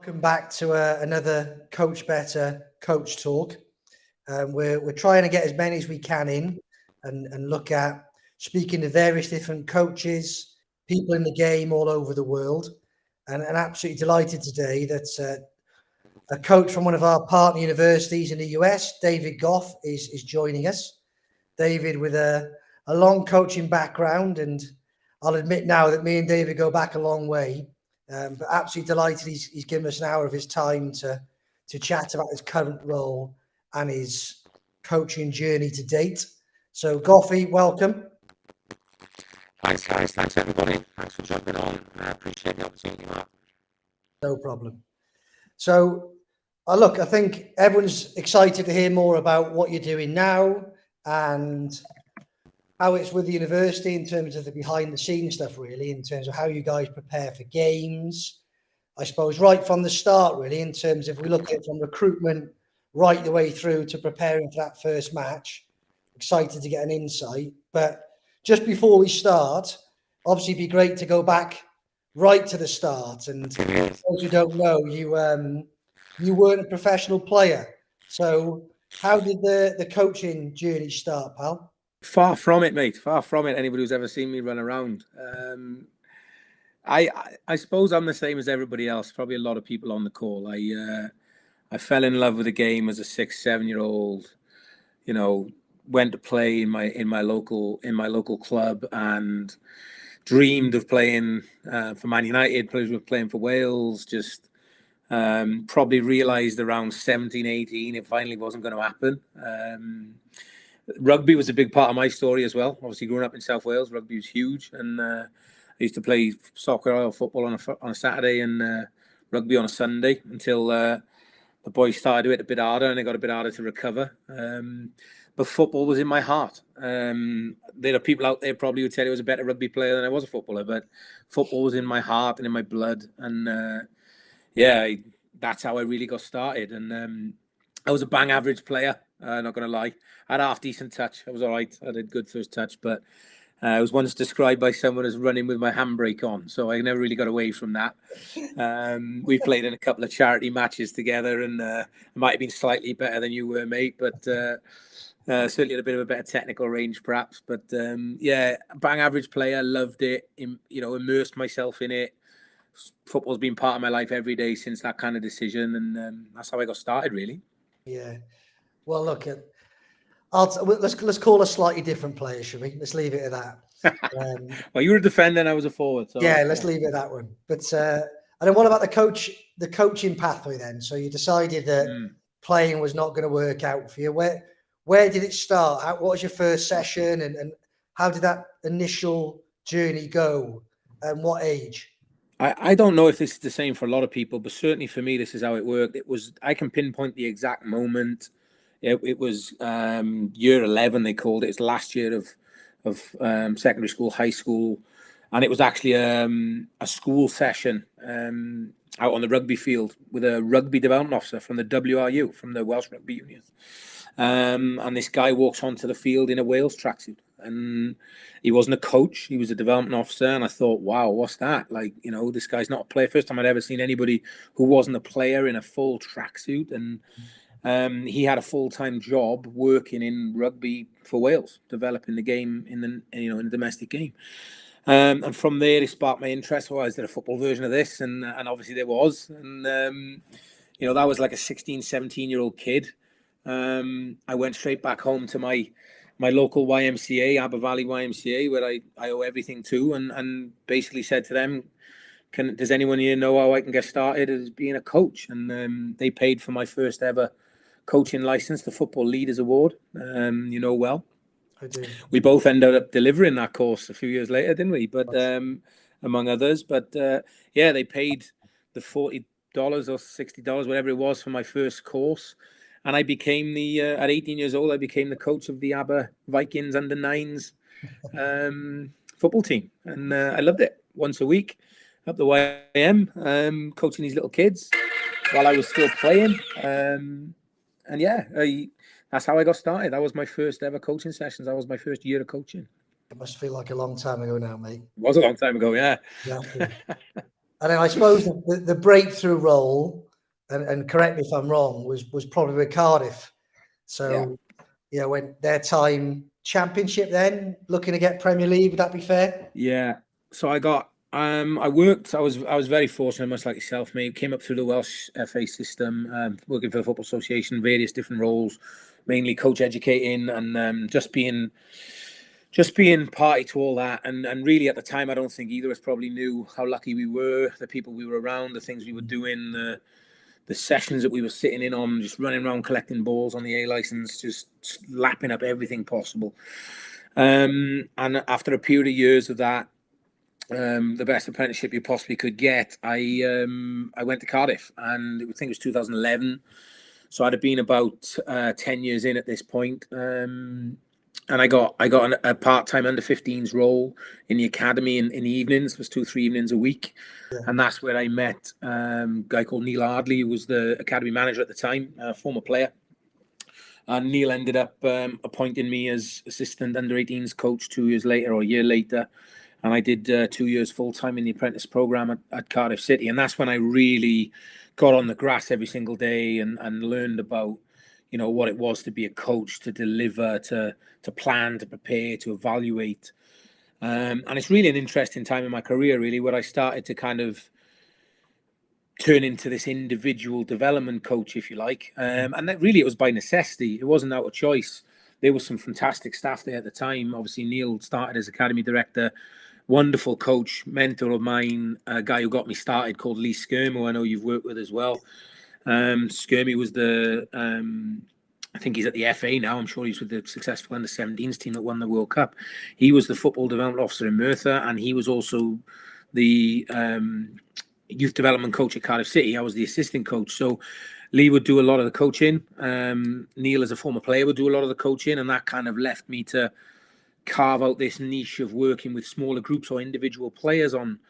Welcome back to another Coach Better Coach Talk. We're trying to get as many as we can in and look at speaking to various different coaches, people in the game all over the world. And absolutely delighted today that a coach from one of our partner universities in the US, David Gough, is joining us. David with a long coaching background, and I'll admit now that me and David go back a long way. But absolutely delighted he's given us an hour of his time to chat about his current role and his coaching journey to date. So, Goughy, welcome. Thanks, guys. Thanks, everybody. Thanks for jumping on. I appreciate the opportunity, Mark. No problem. So, look, I think everyone's excited to hear more about what you're doing now and how it's with the university in terms of the behind the scenes stuff, really, in terms of how you guys prepare for games. I suppose right from the start, really, in terms of we look at it from recruitment right the way through to preparing for that first match. Excited to get an insight. But just before we start, obviously it'd be great to go back right to the start. And for those who don't know, you weren't a professional player. So how did the coaching journey start, pal? Far from it, mate. Far from it. Anybody who's ever seen me run around. I suppose I'm the same as everybody else. Probably a lot of people on the call. I fell in love with the game as a 6, 7-year-old. You know, went to play in my local club and dreamed of playing for Man United. Playing for Wales. Just probably realised around 17, 18 it finally wasn't going to happen. Rugby was a big part of my story as well. Obviously, growing up in South Wales, rugby was huge, and I used to play soccer or football on a Saturday and rugby on a Sunday until the boys started to hit a bit harder, and it got a bit harder to recover. But football was in my heart. There are people out there probably who tell you I was a better rugby player than I was a footballer, but football was in my heart and in my blood, and that's how I really got started. And I was a bang average player. Not going to lie. I had a half decent touch. I was all right. I did good first touch, but I was once described by someone as running with my handbrake on. So I never really got away from that. We played in a couple of charity matches together, and I might have been slightly better than you were, mate, but certainly had a bit of a better technical range, perhaps. But bang average player, loved it. Immersed myself in it. Football's been part of my life every day since that kind of decision, and that's how I got started, really. Yeah. Well, look, let's call a slightly different player, shall we? Let's leave it at that. Well, you were a defender and I was a forward. So yeah, let's leave it at that one. But and then what about the coaching pathway then? So you decided that playing was not going to work out for you. Where did it start? What was your first session, and how did that initial journey go? And what age? I don't know if this is the same for a lot of people, but certainly for me, this is how it worked. I can pinpoint the exact moment. It was year 11, they called it. It's last year of secondary school, high school. And it was actually a school session out on the rugby field with a rugby development officer from the WRU, from the Welsh Rugby Union. And this guy walks onto the field in a Wales tracksuit. And he wasn't a coach, he was a development officer. And I thought, wow, what's that? Like, this guy's not a player. First time I'd ever seen anybody who wasn't a player in a full tracksuit. And he had a full-time job working in rugby for Wales, developing the game in the domestic game. And from there, it sparked my interest. Well, is there a football version of this? And obviously there was. And, that was like a 16, 17-year-old kid. I went straight back home to my local YMCA, Aber Valley YMCA, where I owe everything to, and basically said to them, does anyone here know how I can get started as being a coach? And they paid for my first ever coaching license, the Football Leaders Award. Well. I do. We both ended up delivering that course a few years later, didn't we? But among others. But they paid the $40 or $60, whatever it was, for my first course. And I became at 18 years old, I became the coach of the Aber Vikings under-9s football team. And I loved it. Once a week, up the YM, coaching these little kids while I was still playing. That's how I got started. That was my first ever coaching sessions. That was my first year of coaching. It must feel like a long time ago now, mate. It was a long time ago, yeah. Exactly. And then I suppose the breakthrough role, and correct me if I'm wrong, was probably with Cardiff. So, you know, when their time championship then, looking to get Premier League, would that be fair? Yeah. So I got I worked. I was very fortunate, much like yourself, mate. Came up through the Welsh FA system, working for the Football Association, various different roles, mainly coach educating and just being party to all that. And really at the time, I don't think either of us probably knew how lucky we were, the people we were around, the things we were doing, the sessions that we were sitting in on, just running around collecting balls on the A license, just lapping up everything possible. And after a period of years of that, the best apprenticeship you possibly could get, I went to Cardiff, and I think it was 2011. So I'd have been about 10 years in at this point. And I got a part-time under-15s role in the academy in the evenings. It was 2-3 evenings a week. Yeah. And that's where I met a guy called Neil Ardley, who was the academy manager at the time, a former player. And Neil ended up appointing me as assistant under-18s coach 2 years later, or a year later. And I did 2 years full-time in the apprentice program at Cardiff City. And that's when I really got on the grass every single day and learned about, you know, what it was to be a coach, to deliver, to plan, to prepare, to evaluate. And it's really an interesting time in my career, really, where I started to kind of turn into this individual development coach, if you like. And that really, it was by necessity. It wasn't out of choice. There was some fantastic staff there at the time. Obviously, Neil started as academy director. Wonderful coach, mentor of mine, a guy who got me started called Lee Skirmo, I know you've worked with as well. Skirmy was I think he's at the FA now. I'm sure he's with the successful under-17s team that won the World Cup. He was the football development officer in Merthyr, and he was also the youth development coach at Cardiff City. I was the assistant coach. So Lee would do a lot of the coaching. Neil, as a former player, would do a lot of the coaching, and that kind of left me to carve out this niche of working with smaller groups or individual players on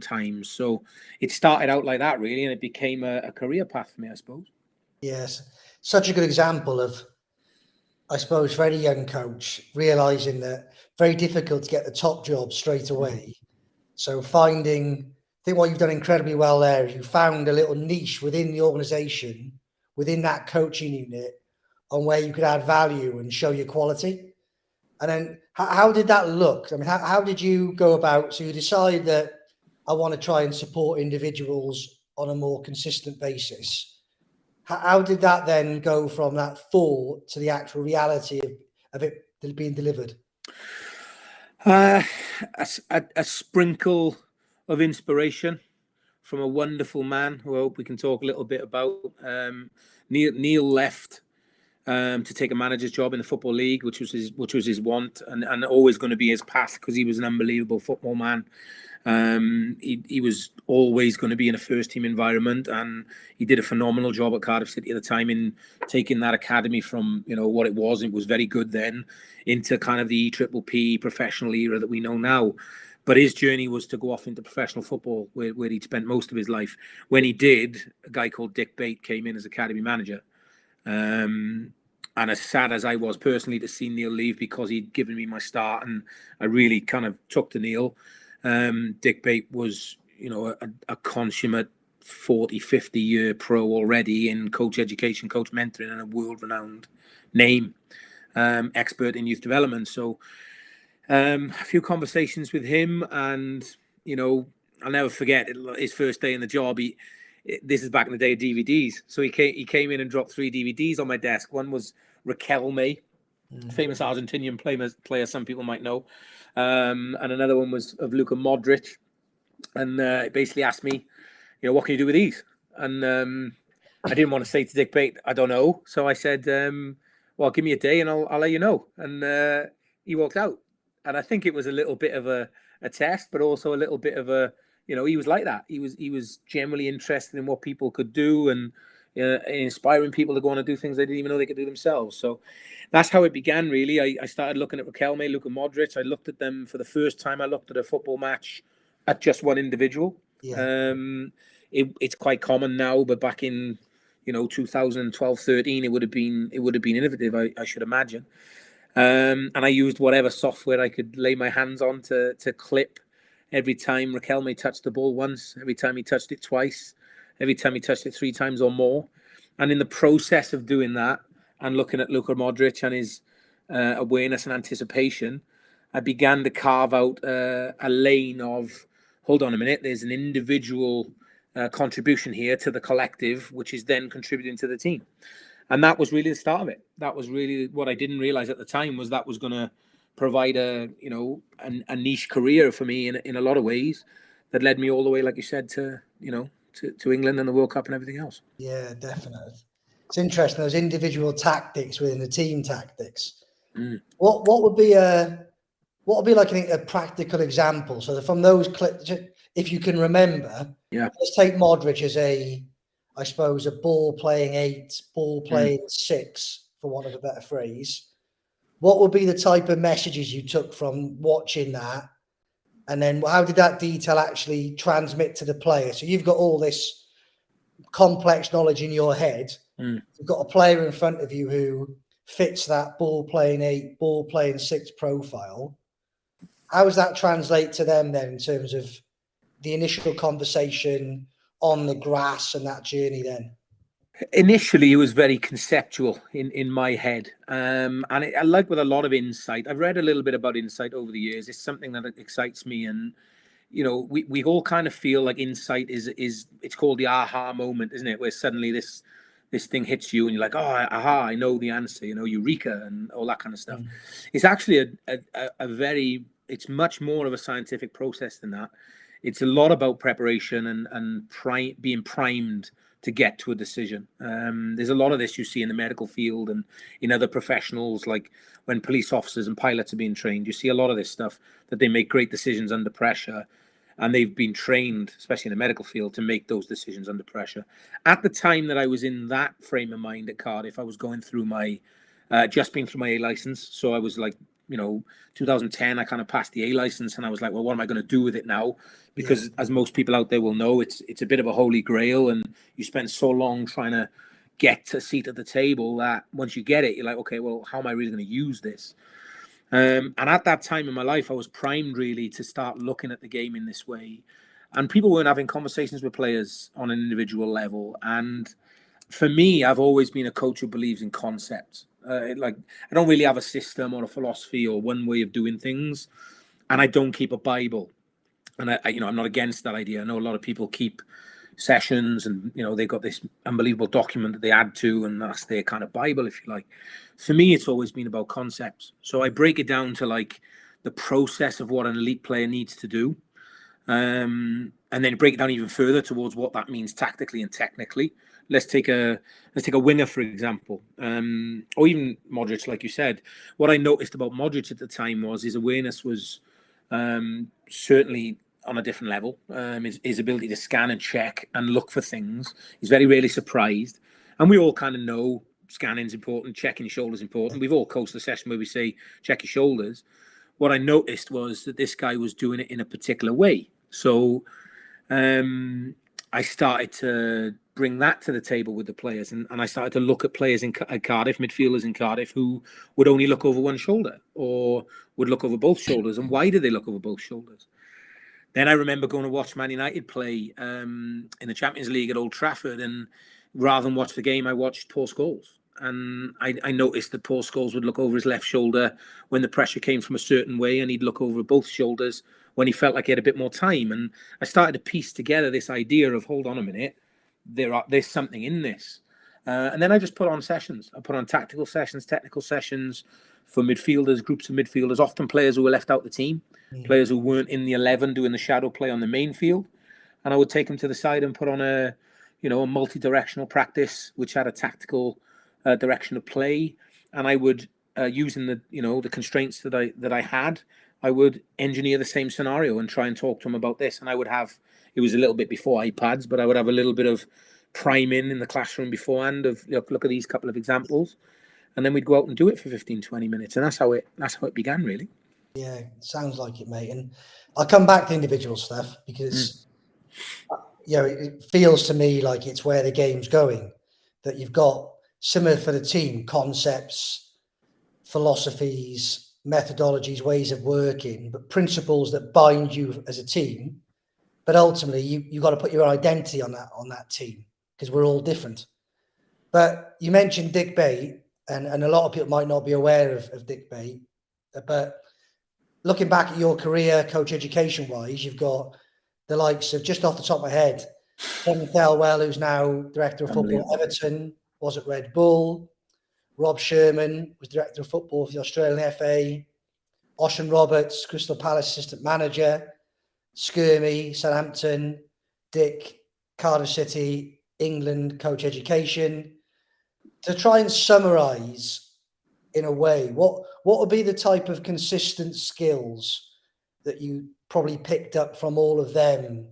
times. So it started out like that, really, and it became a career path for me, I suppose. Yes, such a good example of, I suppose, for any young coach realizing that very difficult to get the top job straight away. So I think what you've done incredibly well there is you found a little niche within the organization, within that coaching unit, on where you could add value and show your quality. And then how did that look? I mean, how did you go about? So you decide that I want to try and support individuals on a more consistent basis. How did that then go from that thought to the actual reality of it being delivered? A sprinkle of inspiration from a wonderful man who I hope we can talk a little bit about. Neil left to take a manager's job in the Football League, which was his want, and always going to be his path, because he was an unbelievable football man. He was always going to be in a first team environment, and he did a phenomenal job at Cardiff City at the time in taking that academy from, you know, what it was very good then, into kind of the EPPP professional era that we know now. But his journey was to go off into professional football, where he'd spent most of his life. When he did, a guy called Dick Bate came in as academy manager. And as sad as I was personally to see Neil leave, because he'd given me my start and I really kind of took to Neil, Dick Bate was, you know, a consummate 40-50 year pro already in coach education, coach mentoring, and a world-renowned name, expert in youth development. So a few conversations with him, and, you know, I'll never forget his first day in the job. This is back in the day of DVDs. So he came in and dropped 3 DVDs on my desk. One was Riquelme, famous Argentinian player some people might know. And another one was of Luka Modric. And it basically asked me, you know, what can you do with these? And I didn't want to say to Dick Bate, I don't know. So I said, well, give me a day and I'll let you know. And he walked out. And I think it was a little bit of a test, but also a little bit of a, you know, he was like that. He was generally interested in what people could do, and inspiring people to go on and do things they didn't even know they could do themselves. So that's how it began, really. I started looking at Riquelme, Luka Modric. I looked at them for the first time. I looked at a football match at just one individual. Yeah. It's quite common now, but back in, you know, 2012, 13, it would have been innovative, I should imagine. And I used whatever software I could lay my hands on to clip every time Raquelme touched the ball once, every time he touched it twice, every time he touched it 3 times or more. And in the process of doing that and looking at Luka Modric and his awareness and anticipation, I began to carve out a lane of, hold on a minute, there's an individual contribution here to the collective, which is then contributing to the team. And that was really the start of it. That was really what I didn't realize at the time, was that was going to provide a niche career for me in a lot of ways that led me all the way, like you said, to England and the World Cup and everything else. Yeah, definitely. It's interesting, those individual tactics within the team tactics. What would be like a practical example? So from those clips, if you can remember, let's take Modric as I suppose a ball playing 8, ball playing 6, for want of a better phrase. What would be the type of messages you took from watching that? And then how did that detail actually transmit to the player? So you've got all this complex knowledge in your head. You've got a player in front of you who fits that ball playing 8, ball playing 6 profile. How does that translate to them then in terms of the initial conversation on the grass and that journey then? Initially, it was very conceptual in my head. And I like with a lot of insight. I've read a little bit about insight over the years. It's something that excites me. And, we all kind of feel like insight is it's called the aha moment, isn't it? Where suddenly this thing hits you and you're like, oh, aha, I know the answer, eureka and all that kind of stuff. It's actually it's much more of a scientific process than that. It's a lot about preparation and being primed to get to a decision. There's a lot of this you see in the medical field and in other professionals, like when police officers and pilots are being trained. You see a lot of this stuff, that they make great decisions under pressure, and they've been trained, especially in the medical field, to make those decisions under pressure. At the time that I was in that frame of mind at Cardiff, I was going through just been through my A license. So I was like, 2010, I kind of passed the A license, and I was like, well, what am I going to do with it now? Because as most people out there will know, it's a bit of a holy grail, and you spend so long trying to get a seat at the table that once you get it, you're like, okay, well, how am I really going to use this? And at that time in my life, I was primed really to start looking at the game in this way. And people weren't having conversations with players on an individual level. And for me, I've always been a coach who believes in concepts. I don't really have a system or a philosophy or one way of doing things. And I don't keep a Bible. And I'm not against that idea. I know a lot of people keep sessions, and they've got this unbelievable document that they add to, and that's their kind of Bible, if you like. For me, it's always been about concepts. So I break it down to like the process of what an elite player needs to do, and then break it down even further towards what that means tactically and technically. Let's take a winger, for example, or even Modric, like you said. What I noticed about Modric at the time was his awareness was certainly on a different level. His ability to scan and check and look for things. He's very rarely surprised. And we all kind of know scanning's important, checking your shoulders important. We've all coached the session where we say, check your shoulders. What I noticed was that this guy was doing it in a particular way. So I started to bring that to the table with the players. And I started to look at players at Cardiff, midfielders in Cardiff, who would only look over one shoulder or would look over both shoulders. And why did they look over both shoulders? Then I remember going to watch Man United play in the Champions League at Old Trafford, and rather than watch the game, I watched Paul Scholes. And I noticed that Paul Scholes would look over his left shoulder when the pressure came from a certain way, and he'd look over both shoulders when he felt like he had a bit more time. And I started to piece together this idea of, hold on a minute, there's something in this. And then I just put on sessions. I put on tactical sessions, technical sessions for midfielders, groups of midfielders, often players who were left out the team, players who weren't in the 11 doing the shadow play on the main field. And I would take them to the side and put on a multi-directional practice, which had a tactical direction of play. And I would, using the constraints that I had, I would engineer the same scenario and try and talk to them about this. And I would have, it was a little bit before iPads, but I would have a little bit of priming in the classroom beforehand of, look at these couple of examples. And then we'd go out and do it for 15, 20 minutes. And that's how it began, really. Yeah, sounds like it, mate. And I'll come back to individual stuff because, it feels to me like it's where the game's going, that you've got similar for the team, concepts, philosophies, methodologies, ways of working, but principles that bind you as a team. But ultimately, you got to put your identity on that team, because we're all different. But you mentioned Dick Bay, and a lot of people might not be aware of Dick Bay, but looking back at your career, coach education wise, you've got the likes of, just off the top of my head, Ken Thelwell, who's now director of football at Everton, was at Red Bull. Rob Sherman was director of football for the Australian FA. Ocean Roberts, Crystal Palace assistant manager. Skirmy, Southampton. Dick, Cardiff City, England, coach education. To try and summarise in a way, what would be the type of consistent skills that you probably picked up from all of them,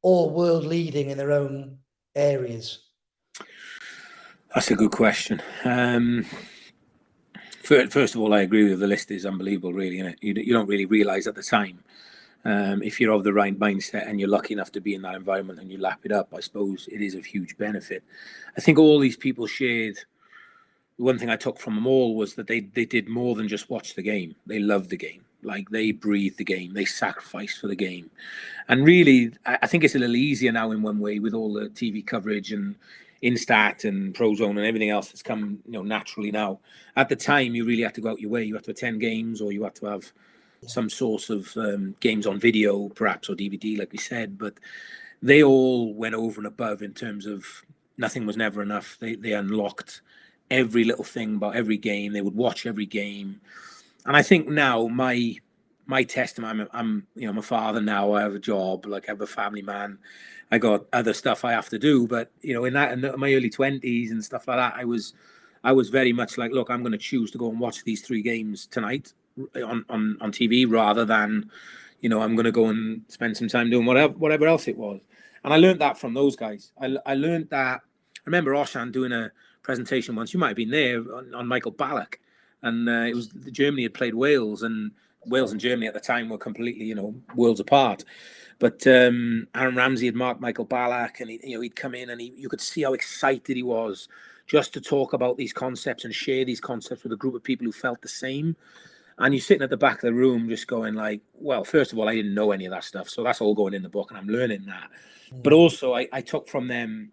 all world leading in their own areas? That's a good question. First of all, I agree with you. The list is unbelievable, really, isn't it? You don't really realise at the time. If you're of the right mindset and you're lucky enough to be in that environment and you lap it up, I suppose it is of huge benefit. I think all these people shared, one thing I took from them all was that they did more than just watch the game. They loved the game. Like, they breathed the game. They sacrificed for the game. And really, I think it's a little easier now in one way with all the TV coverage and Instat and Prozone and everything else that's come, naturally now. At the time, you really had to go out your way. You had to attend games, or you had to have some source of games on video, perhaps, or DVD, like we said. But they all went over and above in terms of nothing was never enough. They unlocked every little thing about every game. They would watch every game. And I think now my testament, I'm a father now. I have a job, like, I have a family man. I got other stuff I have to do. But in my early 20s and stuff like that, I was very much like, look, I'm going to choose to go and watch these 3 games tonight on TV, rather than, I'm going to go and spend some time doing whatever else it was. And I learned that from those guys. I learned that. I remember Oshan doing a presentation once. You might have been there, on Michael Ballack, and it was Germany had played Wales, and Wales and Germany at the time were completely, worlds apart. But Aaron Ramsey had marked Michael Ballack, and he'd come in, and you could see how excited he was just to talk about these concepts and share these concepts with a group of people who felt the same. And you're sitting at the back of the room just going like, well, first of all, I didn't know any of that stuff, so that's all going in the book, and I'm learning that. But also, I took from them.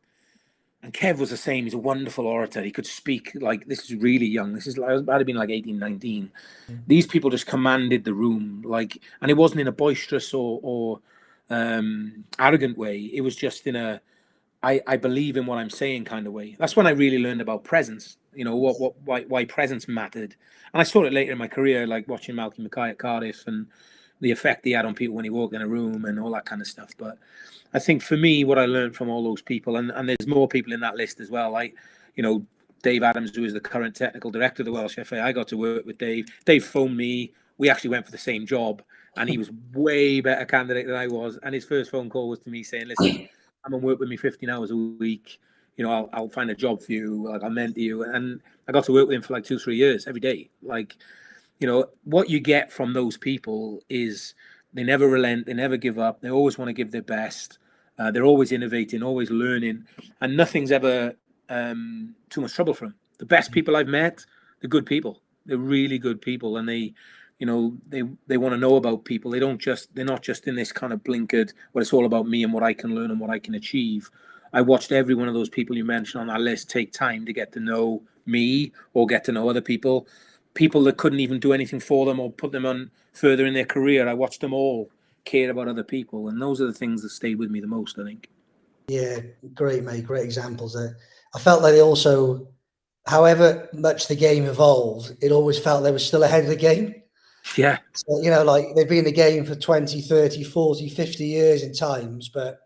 And Kev was the same. He's a wonderful orator. He could speak like, this is really young. This is, I'd have been like 18, 19. These people just commanded the room, like, and it wasn't in a boisterous or arrogant way. It was just in a, I believe in what I'm saying kind of way. That's when I really learned about presence. Why presence mattered. And I saw it later in my career, like watching Malky Mackay at Cardiff and the effect he had on people when he walked in a room and all that kind of stuff. But I think for me, what I learned from all those people, and there's more people in that list as well, like, Dave Adams, who is the current technical director of the Welsh FA. I got to work with Dave. Dave phoned me. We actually went for the same job, and he was way better candidate than I was. And his first phone call was to me saying, listen, come and work with me 15 hours a week. I'll find a job for you. Like, I'll mentor you. And I got to work with him for like 2-3 years every day. Like, what you get from those people is they never relent. They never give up. They always want to give their best. They're always innovating, always learning, and nothing's ever too much trouble for them. The best people I've met, they're good people. They're really good people, and they want to know about people. They're not just in this kind of blinkered, well, it's all about me and what I can learn and what I can achieve. I watched every one of those people you mentioned on that list take time to get to know me or get to know other people that couldn't even do anything for them or put them on further in their career. I watched them all care about other people, and those are the things that stayed with me the most, I think. Yeah, great, mate. Great examples there. I felt like they also, however much the game evolved, it always felt they were still ahead of the game. Yeah. So, like, they've been in the game for 20, 30, 40, 50 years in times, but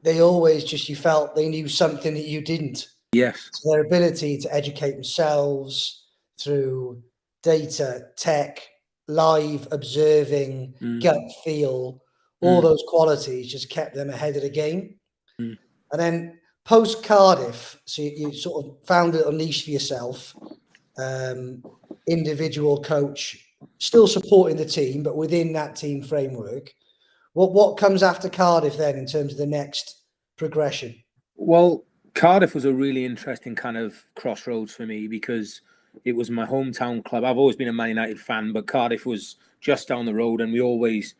they always you felt they knew something that you didn't. Yes. So their ability to educate themselves through data, tech, live observing, gut feel, all those qualities just kept them ahead of the game. And then post Cardiff, so you sort of found a niche for yourself, individual coach, still supporting the team, but within that team framework. What comes after Cardiff then in terms of the next progression? Well, Cardiff was a really interesting kind of crossroads for me because it was my hometown club. I've always been a Man United fan, but Cardiff was just down the road, and we always,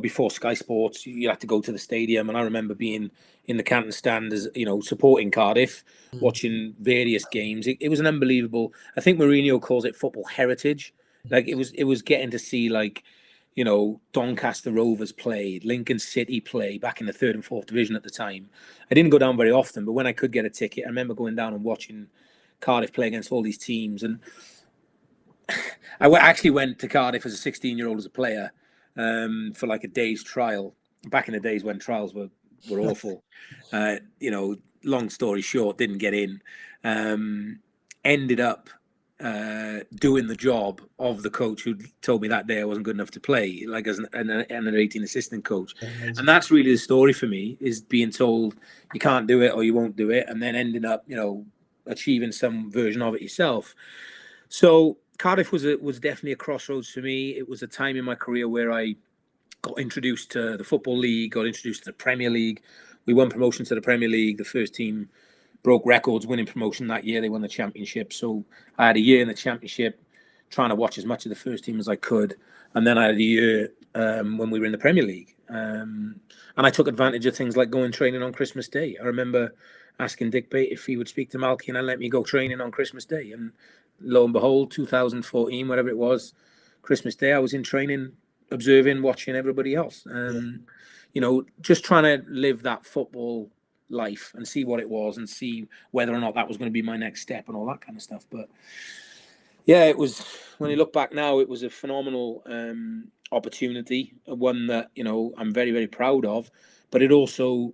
before Sky Sports, you had to go to the stadium. And I remember being in the Canton stand as, supporting Cardiff, watching various games. It was an unbelievable. I think Mourinho calls it football heritage. Like it was getting to see Doncaster Rovers played, Lincoln City play back in the 3rd and 4th division at the time. I didn't go down very often, but when I could get a ticket, I remember going down and watching Cardiff play against all these teams. And I actually went to Cardiff as a 16-year-old as a player for like a day's trial. Back in the days when trials were awful. Long story short, didn't get in. Ended up doing the job of the coach who told me that day I wasn't good enough to play, like as an under 18 assistant coach. And that's really the story for me, is being told you can't do it or you won't do it, and then ending up, achieving some version of it yourself. So Cardiff was definitely a crossroads for me. It was a time in my career where I got introduced to the Football League, got introduced to the Premier League. We won promotion to the Premier League. The first team broke records winning promotion that year. They won the championship. So I had a year in the championship trying to watch as much of the first team as I could. And then I had a year when we were in the Premier League. And I took advantage of things like going training on Christmas Day. I remember asking Dick Bate if he would speak to Malky and let me go training on Christmas Day. And lo and behold, 2014, whatever it was, Christmas Day, I was in training, observing, watching everybody else. Just trying to live that football life and see what it was and see whether or not that was going to be my next step and all that kind of stuff. But yeah, it was, when you look back now, it was a phenomenal opportunity, one that, I'm very, very proud of. But it also,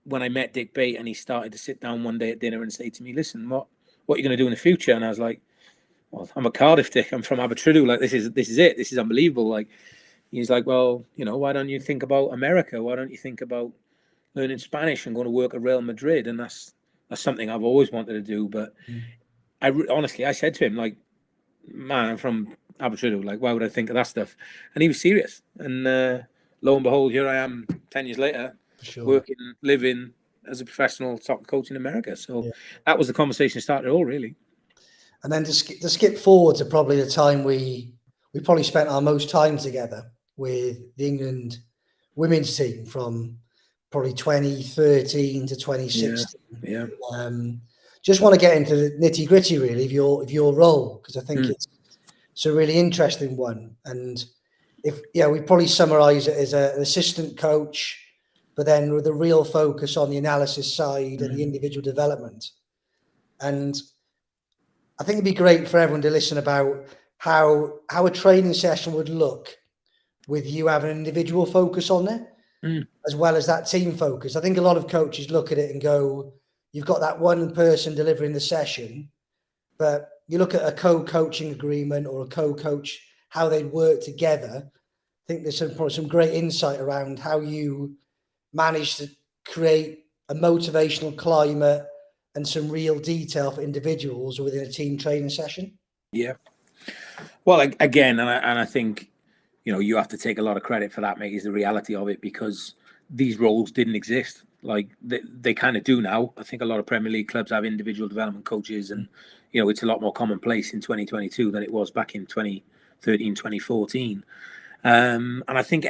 when I met Dick Bate and he started to sit down one day at dinner and say to me, listen, what are you going to do in the future? And I was like, well, I'm a Cardiff Dick. I'm from Abertrudu. Like, this is it. This is unbelievable. Like, he's like, well, why don't you think about America? Why don't you think about learning Spanish and going to work at Real Madrid? And that's something I've always wanted to do. But honestly, I said to him, like, man, I'm from Abertrudu. Like, why would I think of that stuff? And he was serious. And lo and behold, here I am 10 years later, working, living as a professional soccer coach in America. So that was the conversation started all, really. And then to skip forward to probably the time we probably spent our most time together with the England women's team from probably 2013 to 2016. Yeah. Just want to get into the nitty gritty really of your role, because I think it's a really interesting one. And we probably summarize it as an assistant coach, but then with a real focus on the analysis side and the individual development. And I think it'd be great for everyone to listen about how a training session would look with you having an individual focus on it, as well as that team focus. I think a lot of coaches look at it and go, you've got that one person delivering the session, but you look at a co-coaching agreement or a co-coach, how they work together. I think there's probably some great insight around how you manage to create a motivational climate and some real detail for individuals within a team training session. Yeah. Well, again, and I think, you have to take a lot of credit for that, mate, is the reality of it, because these roles didn't exist. Like they kind of do now. I think a lot of Premier League clubs have individual development coaches, and, it's a lot more commonplace in 2022 than it was back in 2013, 2014. And I think,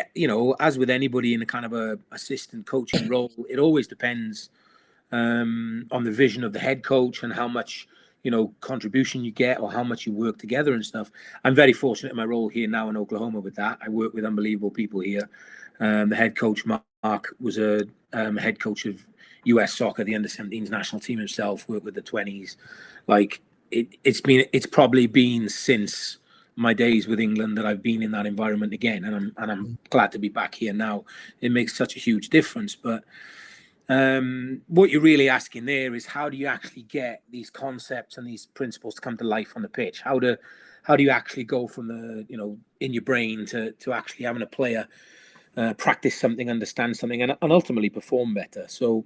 as with anybody in a kind of a assistant coaching role, it always depends on the vision of the head coach and how much, contribution you get or how much you work together and stuff. I'm very fortunate in my role here now in Oklahoma with that. I work with unbelievable people here. The head coach, Mark, was a head coach of US soccer, the under-17s national team himself, worked with the 20s. Like it's probably been since my days with England that I've been in that environment again. And I'm glad to be back here now. It makes such a huge difference. But what you're really asking there is, how do you actually get these concepts and these principles to come to life on the pitch? How do you actually go from the, in your brain to actually having a player practice something, understand something, and ultimately perform better? So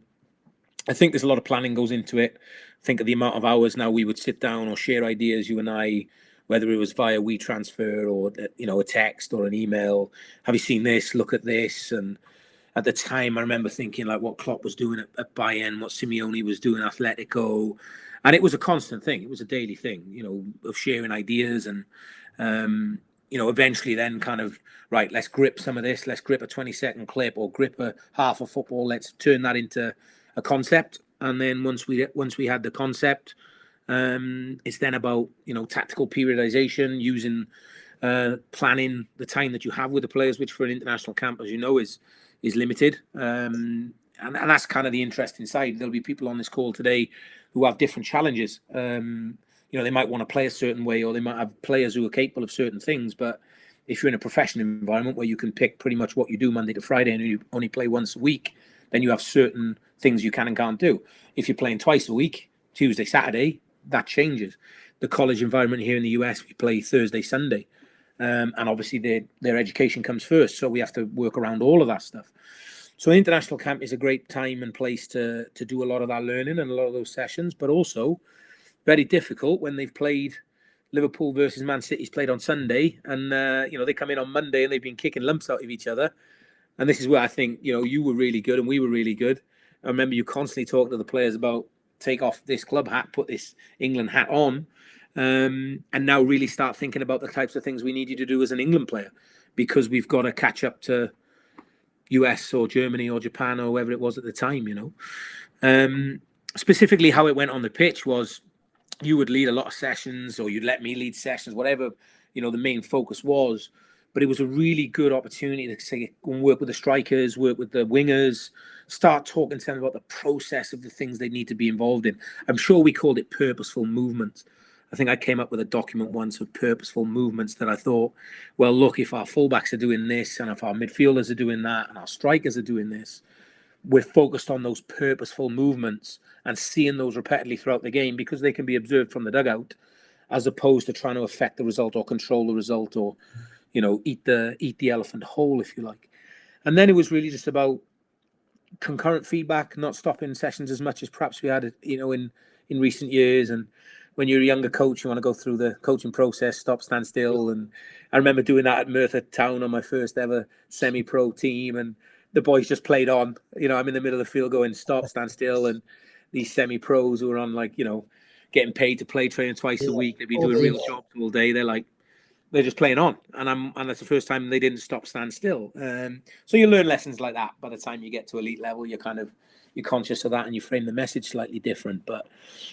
I think there's a lot of planning goes into it. Think of the amount of hours now we would sit down or share ideas, you and I, whether it was via WeTransfer or, a text or an email. Have you seen this? Look at this. And at the time, I remember thinking like what Klopp was doing at Bayern, what Simeone was doing at Atletico, and it was a constant thing. It was a daily thing, you know, of sharing ideas and, you know, eventually then kind of, right, let's grip some of this. Let's grip a 20-second clip or grip a half of football. Let's turn that into a concept. And then once we had the concept, it's then about, you know, tactical periodization, using planning the time that you have with the players, which for an international camp, as you know, is limited. And that's kind of the interesting side. There'll be people on this call today who have different challenges. You know, they might want to play a certain way, or they might have players who are capable of certain things. But if you're in a professional environment where you can pick pretty much what you do Monday to Friday and you only play once a week, then you have certain things you can and can't do. If you're playing twice a week, Tuesday, Saturday, that changes. The college environment here in the US, we play Thursday, Sunday. And obviously their education comes first. So we have to work around all of that stuff. So an international camp is a great time and place to do a lot of that learning and a lot of those sessions, but also very difficult when they've played Liverpool versus Man City's played on Sunday, and you know, they come in on Monday and they've been kicking lumps out of each other. And this is where I think, you know, you were really good and we were really good. I remember you constantly talking to the players about take off this club hat, put this England hat on, and now really start thinking about the types of things we need you to do as an England player, because we've got to catch up to US or Germany or Japan or whoever it was at the time, you know. Specifically how it went on the pitch was you would lead a lot of sessions, or you'd let me lead sessions, whatever, you know, the main focus was. But it was a really good opportunity to say, go and work with the strikers, work with the wingers, start talking to them about the process of the things they need to be involved in. I'm sure we called it purposeful movements. I think I came up with a document once of purposeful movements that I thought, well, look, if our fullbacks are doing this and if our midfielders are doing that and our strikers are doing this, we're focused on those purposeful movements and seeing those repeatedly throughout the game, because they can be observed from the dugout, as opposed to trying to affect the result or control the result, or, you know, eat the elephant whole, if you like. And then it was really just about concurrent feedback, not stopping sessions as much as perhaps we had, you know, in recent years. And when you're a younger coach, you want to go through the coaching process, stop, stand still. And I remember doing that at Merthyr Town on my first ever semi-pro team, and the boys just played on. You know, I'm in the middle of the field going stop, stand still, and these semi-pros who are on, like, you know, getting paid to play, training twice a week, they'd be doing real jobs all day. They're just playing on, and that's the first time they didn't stop, stand still. So you learn lessons like that. By the time you get to elite level, you're conscious of that, and you frame the message slightly different. But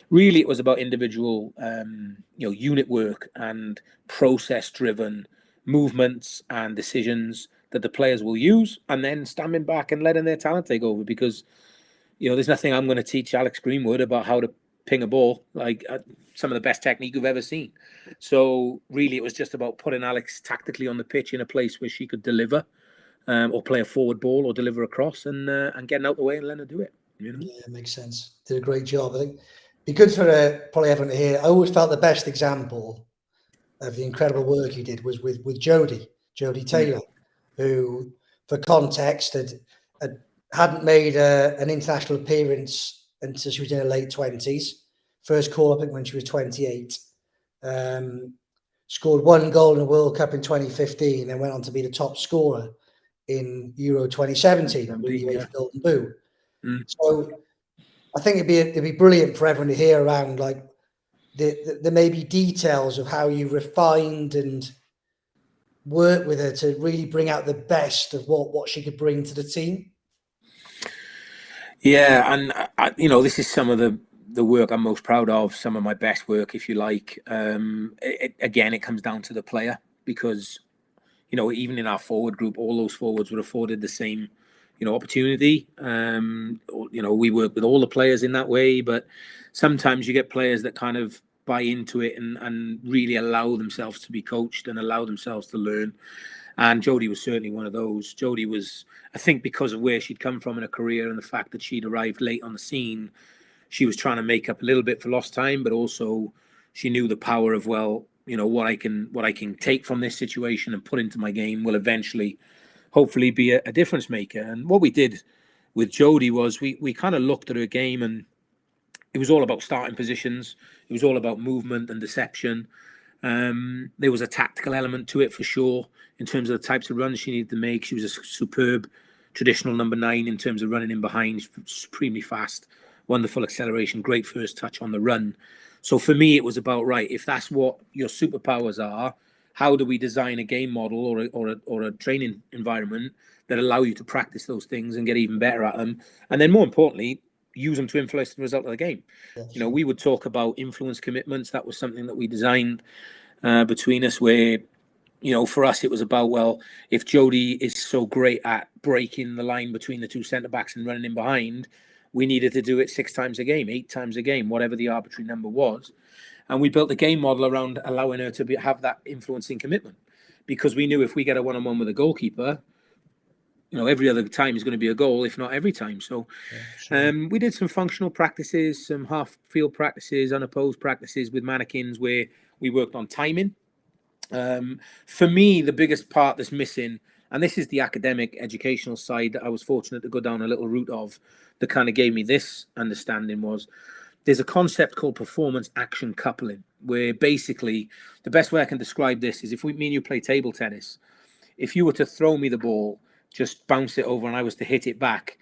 really, it was about individual, you know, unit work and process-driven movements and decisions that the players will use, and then standing back and letting their talent take over. Because, you know, there's nothing I'm going to teach Alex Greenwood about how to ping a ball, like some of the best technique you've ever seen. So really, it was just about putting Alex tactically on the pitch in a place where she could deliver, or play a forward ball or deliver a cross, and getting out the way and letting her do it. You know? Yeah, it makes sense. Did a great job. I think it'd be good for probably everyone to hear. I always felt the best example of the incredible work you did was with Jodie Taylor, who, for context, hadn't made an international appearance until she was in her late 20s. First call, I think, when she was 28. Scored one goal in a World Cup in 2015 and went on to be the top scorer in Euro 2017 with the Golden Boot. So I think it'd be brilliant for everyone to hear around, like, the maybe details of how you refined and worked with her to really bring out the best of what she could bring to the team. Yeah, and you know, this is some of the work I'm most proud of, some of my best work, if you like. Again, it comes down to the player, because, you know, even in our forward group, all those forwards were afforded the same, you know, opportunity. You know, we work with all the players in that way, but sometimes you get players that kind of buy into it and really allow themselves to be coached and allow themselves to learn. And Jodie was certainly one of those. Jodie was, I think, because of where she'd come from in her career and the fact that she'd arrived late on the scene, she was trying to make up a little bit for lost time, but also she knew the power of, well, you know, what I can take from this situation and put into my game will eventually, hopefully, be a difference maker. And what we did with Jodie was we kind of looked at her game, and it was all about starting positions. It was all about movement and deception. There was a tactical element to it for sure, in terms of the types of runs she needed to make. She was a superb traditional number 9 in terms of running in behind, supremely fast, wonderful acceleration, great first touch on the run. So for me, it was about, right, if that's what your superpowers are, how do we design a game model or a training environment that allow you to practice those things and get even better at them? And then more importantly, use them to influence the result of the game. You know, we would talk about influence commitments. That was something that we designed between us, where, you know, for us, it was about, well, if Jodie is so great at breaking the line between the two centre-backs and running in behind, we needed to do it 6 times a game, 8 times a game, whatever the arbitrary number was. And we built the game model around allowing her to have that influencing commitment, because we knew if we get a one-on-one with a goalkeeper, you know, every other time is going to be a goal, if not every time. So we did some functional practices, some half-field practices, unopposed practices with mannequins where we worked on timing. For me, the biggest part that's missing, and this is the academic educational side that I was fortunate to go down a little route of, that kind of gave me this understanding, was there's a concept called performance action coupling, where basically the best way I can describe this is, if me and you play table tennis, if you were to throw me the ball, just bounce it over, and I was to hit it back,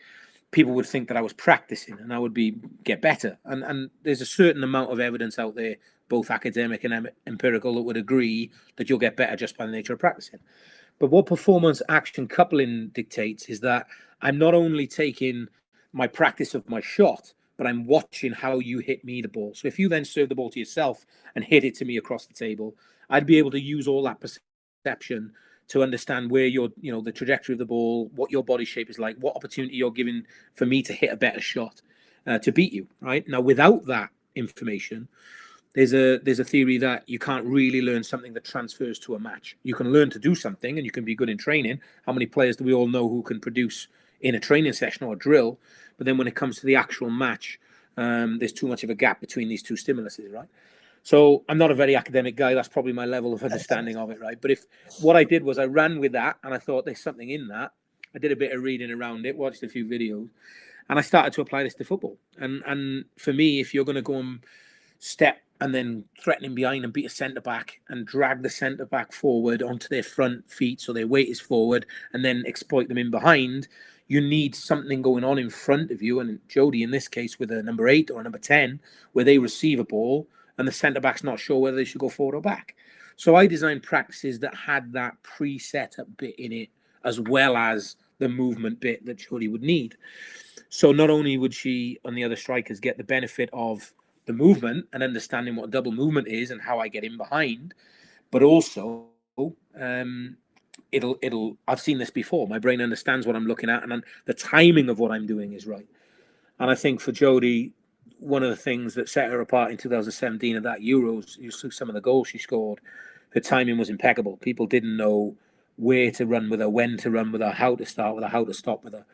people would think that I was practicing and I would get better. And there's a certain amount of evidence out there, both academic and empirical, that would agree that you'll get better just by the nature of practicing. But what performance action coupling dictates is that I'm not only taking my practice of my shot, but I'm watching how you hit me the ball. So if you then serve the ball to yourself and hit it to me across the table, I'd be able to use all that perception to understand where you're, you know, the trajectory of the ball, what your body shape is like, what opportunity you're giving for me to hit a better shot to beat you, right? Now, without that information, there's a theory that you can't really learn something that transfers to a match. You can learn to do something and you can be good in training. How many players do we all know who can produce in a training session or a drill? But then when it comes to the actual match, there's too much of a gap between these two stimuluses, right? So I'm not a very academic guy. That's probably my level of understanding of it, right? But if what I did was I ran with that and I thought there's something in that, I did a bit of reading around it, watched a few videos, and I started to apply this to football. And for me, if you're going to go and step and then threatening behind and beat a centre back and drag the centre back forward onto their front feet so their weight is forward, and then exploit them in behind, you need something going on in front of you. And Jodie, in this case, with a number 8 or a number 10, where they receive a ball and the centre back's not sure whether they should go forward or back. So I designed practices that had that pre-set up bit in it, as well as the movement bit that Jodie would need. So not only would she and the other strikers get the benefit of the movement and understanding what double movement is and how I get in behind, but also it'll I've seen this before. My brain understands what I'm looking at, and the timing of what I'm doing is right. And I think for Jodie, one of the things that set her apart in 2017 at that Euros, you saw some of the goals she scored, her timing was impeccable. People didn't know where to run with her, when to run with her, how to start with her, how to stop with her.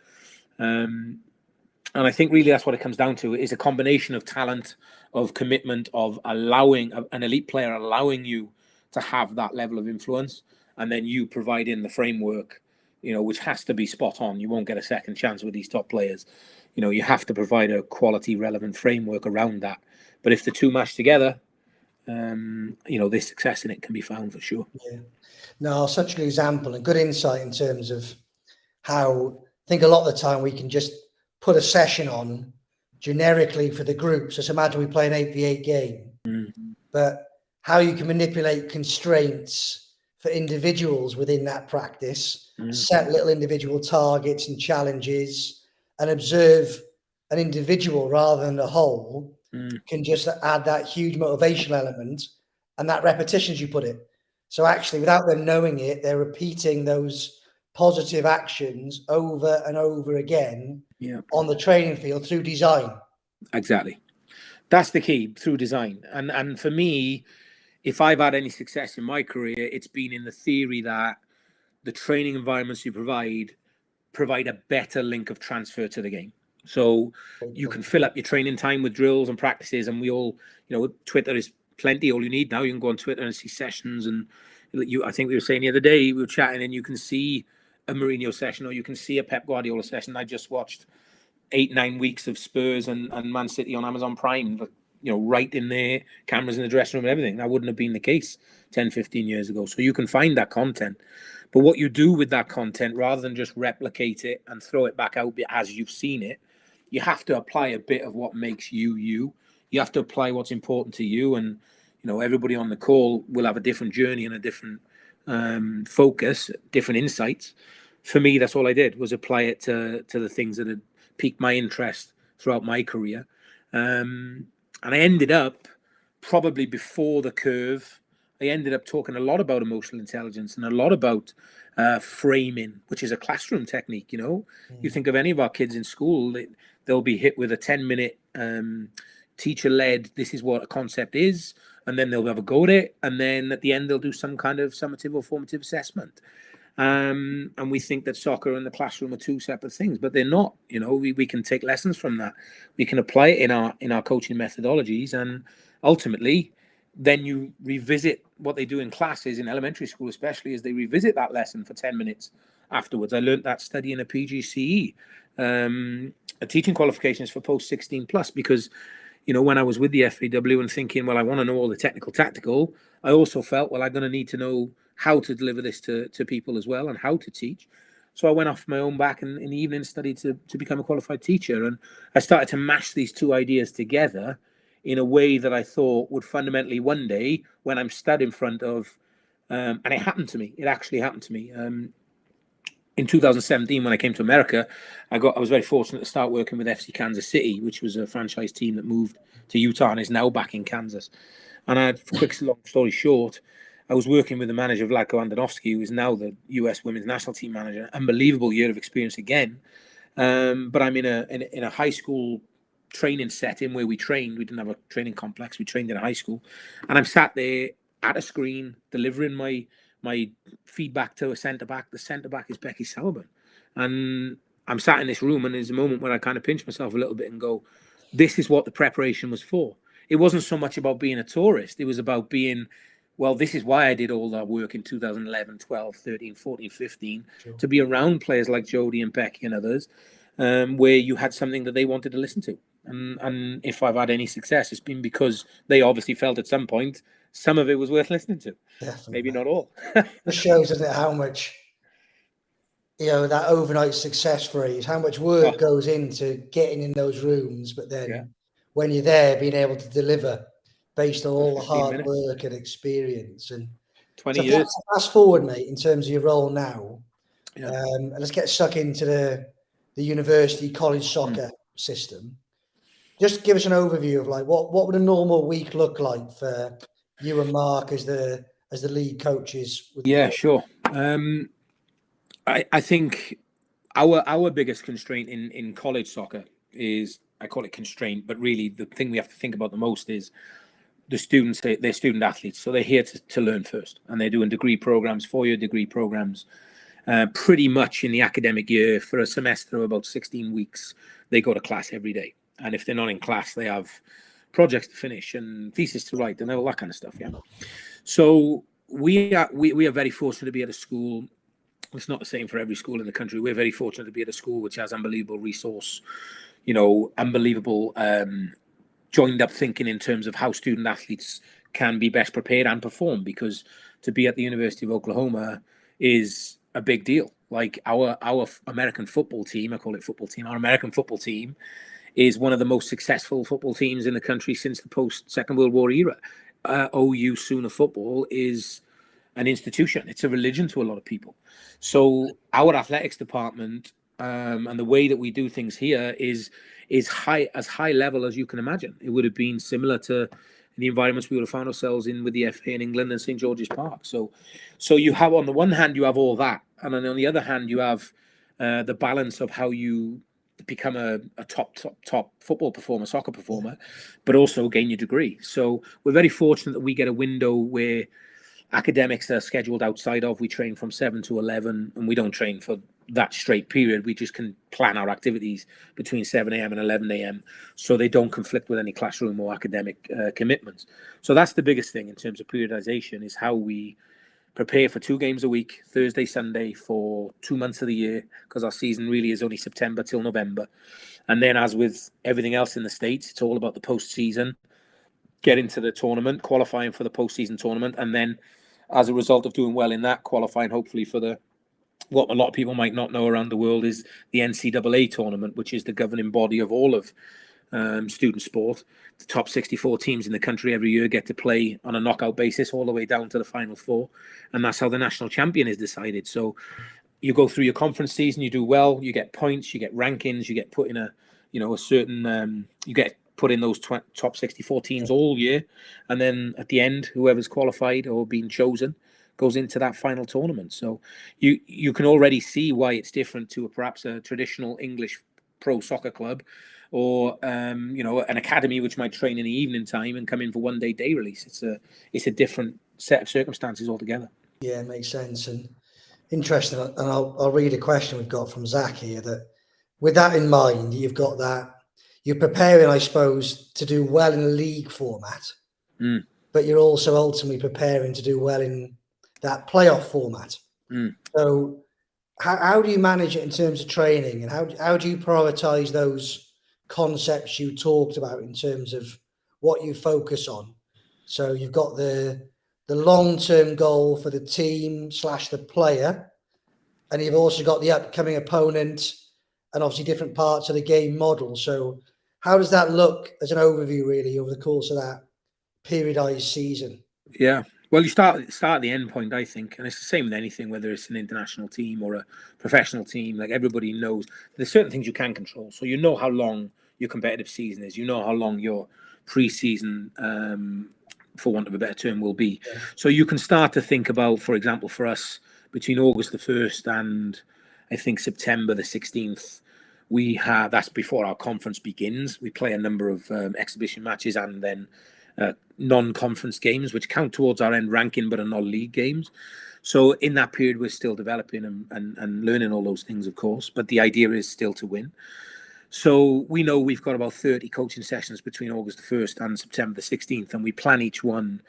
And I think really that's what it comes down to, is a combination of talent, of commitment, of allowing an elite player, allowing you to have that level of influence, and then you providing the framework, you know, which has to be spot on. You won't get a second chance with these top players. You know, you have to provide a quality, relevant framework around that. But if the two mash together, you know, there's success in it can be found for sure. Yeah. No, such a good example and good insight in terms of how I think a lot of the time we can just put a session on generically for the group. So imagine we play an 8v8 game, but how you can manipulate constraints for individuals within that practice, set little individual targets and challenges, and observe an individual rather than a whole, can just add that huge motivational element and that repetition, as you put it. So actually, without them knowing it, they're repeating those positive actions over and over again on the training field through design. Exactly. That's the key, through design. And for me, if I've had any success in my career, it's been in the theory that the training environments you provide a better link of transfer to the game. So you can fill up your training time with drills and practices, and we all, you know, Twitter is plenty. All you need now, you can go on Twitter and see sessions. And I think we were saying the other day, we were chatting, and you can see a Mourinho session or you can see a Pep Guardiola session. I just watched 8-9 weeks of Spurs and Man City on Amazon Prime, you know, right in there, cameras in the dressing room and everything. That wouldn't have been the case 10, 15 years ago. So you can find that content. But what you do with that content, rather than just replicate it and throw it back out as you've seen it, you have to apply a bit of what makes you you. You have to apply what's important to you. And, you know, everybody on the call will have a different journey and a different focus, different insights. For me, that's all I did, was apply it to the things that had piqued my interest throughout my career. And I ended up, probably before the curve, I ended up talking a lot about emotional intelligence and a lot about framing, which is a classroom technique. You know, you think of any of our kids in school, they'll be hit with a 10-minute teacher-led, this is what a concept is, and then they'll have a go at it, and then at the end they'll do some kind of summative or formative assessment. And we think that soccer and the classroom are two separate things, but they're not. You know, we can take lessons from that. We can apply it in our coaching methodologies, and ultimately, then you revisit what they do in classes in elementary school, especially, as they revisit that lesson for 10 minutes afterwards. I learned that studying a PGCE, a teaching qualifications for post 16 plus, because, you know, when I was with the FAW and thinking, well, I want to know all the technical tactical, I also felt, well, I'm going to need to know how to deliver this to people as well, and how to teach. So I went off my own back and in the evening studied to become a qualified teacher. And I started to mash these two ideas together in a way that I thought would fundamentally one day, when I'm stood in front of, and it happened to me, it actually happened to me. In 2017, when I came to America, I was very fortunate to start working with FC Kansas City, which was a franchise team that moved to Utah and is now back in Kansas. And I had, quick, long story short, I was working with the manager, Vlatko Andonovski, who is now the US women's national team manager. Unbelievable year of experience again. But I'm in a high school training setting where we trained. We didn't have a training complex. We trained in a high school. And I'm sat there at a screen delivering my feedback to a centre-back. The centre-back is Becky Sauerborn. And I'm sat in this room, and there's a moment where I kind of pinch myself a little bit and go, this is what the preparation was for. It wasn't so much about being a tourist. It was about being, well, this is why I did all that work in 2011, 12, 13, 14, 15, Sure. to be around players like Jodie and Becky and others, where you had something that they wanted to listen to. And if I've had any success, it's been because they obviously felt at some point some of it was worth listening to. Definitely. Maybe not all. It shows, doesn't it, how much, you know, that overnight success phrase, how much work goes into getting in those rooms, but then when you're there, being able to deliver based on all the hard work and experience. And 20 years. Fast forward, mate, in terms of your role now. And let's get stuck into the university college soccer system. Just give us an overview of like what would a normal week look like for you and Mark as the lead coaches? Sure. I think our biggest constraint in college soccer is, I call it constraint, but really the thing we have to think about the most is the students. They're student athletes, so they're here to learn first, and they're doing degree programs, 4-year degree programs. Pretty much in the academic year, for a semester of about 16 weeks, they go to class every day. And if they're not in class, they have projects to finish and thesis to write and all that kind of stuff. Yeah. So we are very fortunate to be at a school. It's not the same for every school in the country. We're very fortunate to be at a school which has unbelievable resource, you know, unbelievable joined up thinking in terms of how student athletes can be best prepared and perform, because to be at the University of Oklahoma is a big deal. Like our American football team, I call it football team, our American football team is one of the most successful football teams in the country since the post-Second World War era. OU Sooner football is an institution. It's a religion to a lot of people. So our athletics department and the way that we do things here is high level as you can imagine. It would have been similar to the environments we would have found ourselves in with the FA in England and St. George's Park. So you have, on the one hand, you have all that, and then on the other hand, you have the balance of how you become a top football performer, soccer performer, but also gain your degree. So we're very fortunate that we get a window where academics are scheduled outside of. We train from 7 to 11, and we don't train for that straight period. We just can plan our activities between 7 a.m. and 11 a.m. so they don't conflict with any classroom or academic commitments. So that's the biggest thing in terms of periodization, is how we prepare for 2 games a week, Thursday, Sunday, for 2 months of the year, because our season really is only September till November. And then, as with everything else in the States, it's all about the postseason, get into the tournament, qualifying for the postseason tournament, and then as a result of doing well in that, qualifying hopefully for the, what a lot of people might not know around the world is the NCAA tournament, which is the governing body of all of student sport. The top 64 teams in the country every year get to play on a knockout basis all the way down to the final four, and that's how the national champion is decided. So you go through your conference season, you do well, you get points, you get rankings, you get put in a certain you get put in those top 64 teams all year, and then at the end, whoever's qualified or been chosen goes into that final tournament. So you can already see why it's different to perhaps a traditional English pro soccer club, or an academy which might train in the evening time and come in for one day release. It's a different set of circumstances altogether. Yeah, it makes sense. And interesting. And I'll read a question we've got from Zach here, that with that in mind, you've got that you're preparing, I suppose, to do well in a league format, but you're also ultimately preparing to do well in that playoff format. So how do you manage it in terms of training, and how do you prioritize those concepts you talked about in terms of what you focus on? So you've got the long-term goal for the team / the player, and you've also got the upcoming opponent and obviously different parts of the game model. So how does that look as an overview really over the course of that periodized season? Yeah. Well, you start at the end point, I think, and it's the same with anything, whether it's an international team or a professional team. Like, everybody knows there's certain things you can control. So you know how long your competitive season is. You know how long your pre-season, for want of a better term, will be. Yeah. So you can start to think about, for example, for us, between August the 1st and I think September the 16th, that's before our conference begins. We play a number of exhibition matches and then non-conference games, which count towards our end ranking, but are not league games. So in that period, we're still developing and learning all those things, of course, but the idea is still to win. So we know we've got about 30 coaching sessions between August the 1st and September the 16th, and we plan each one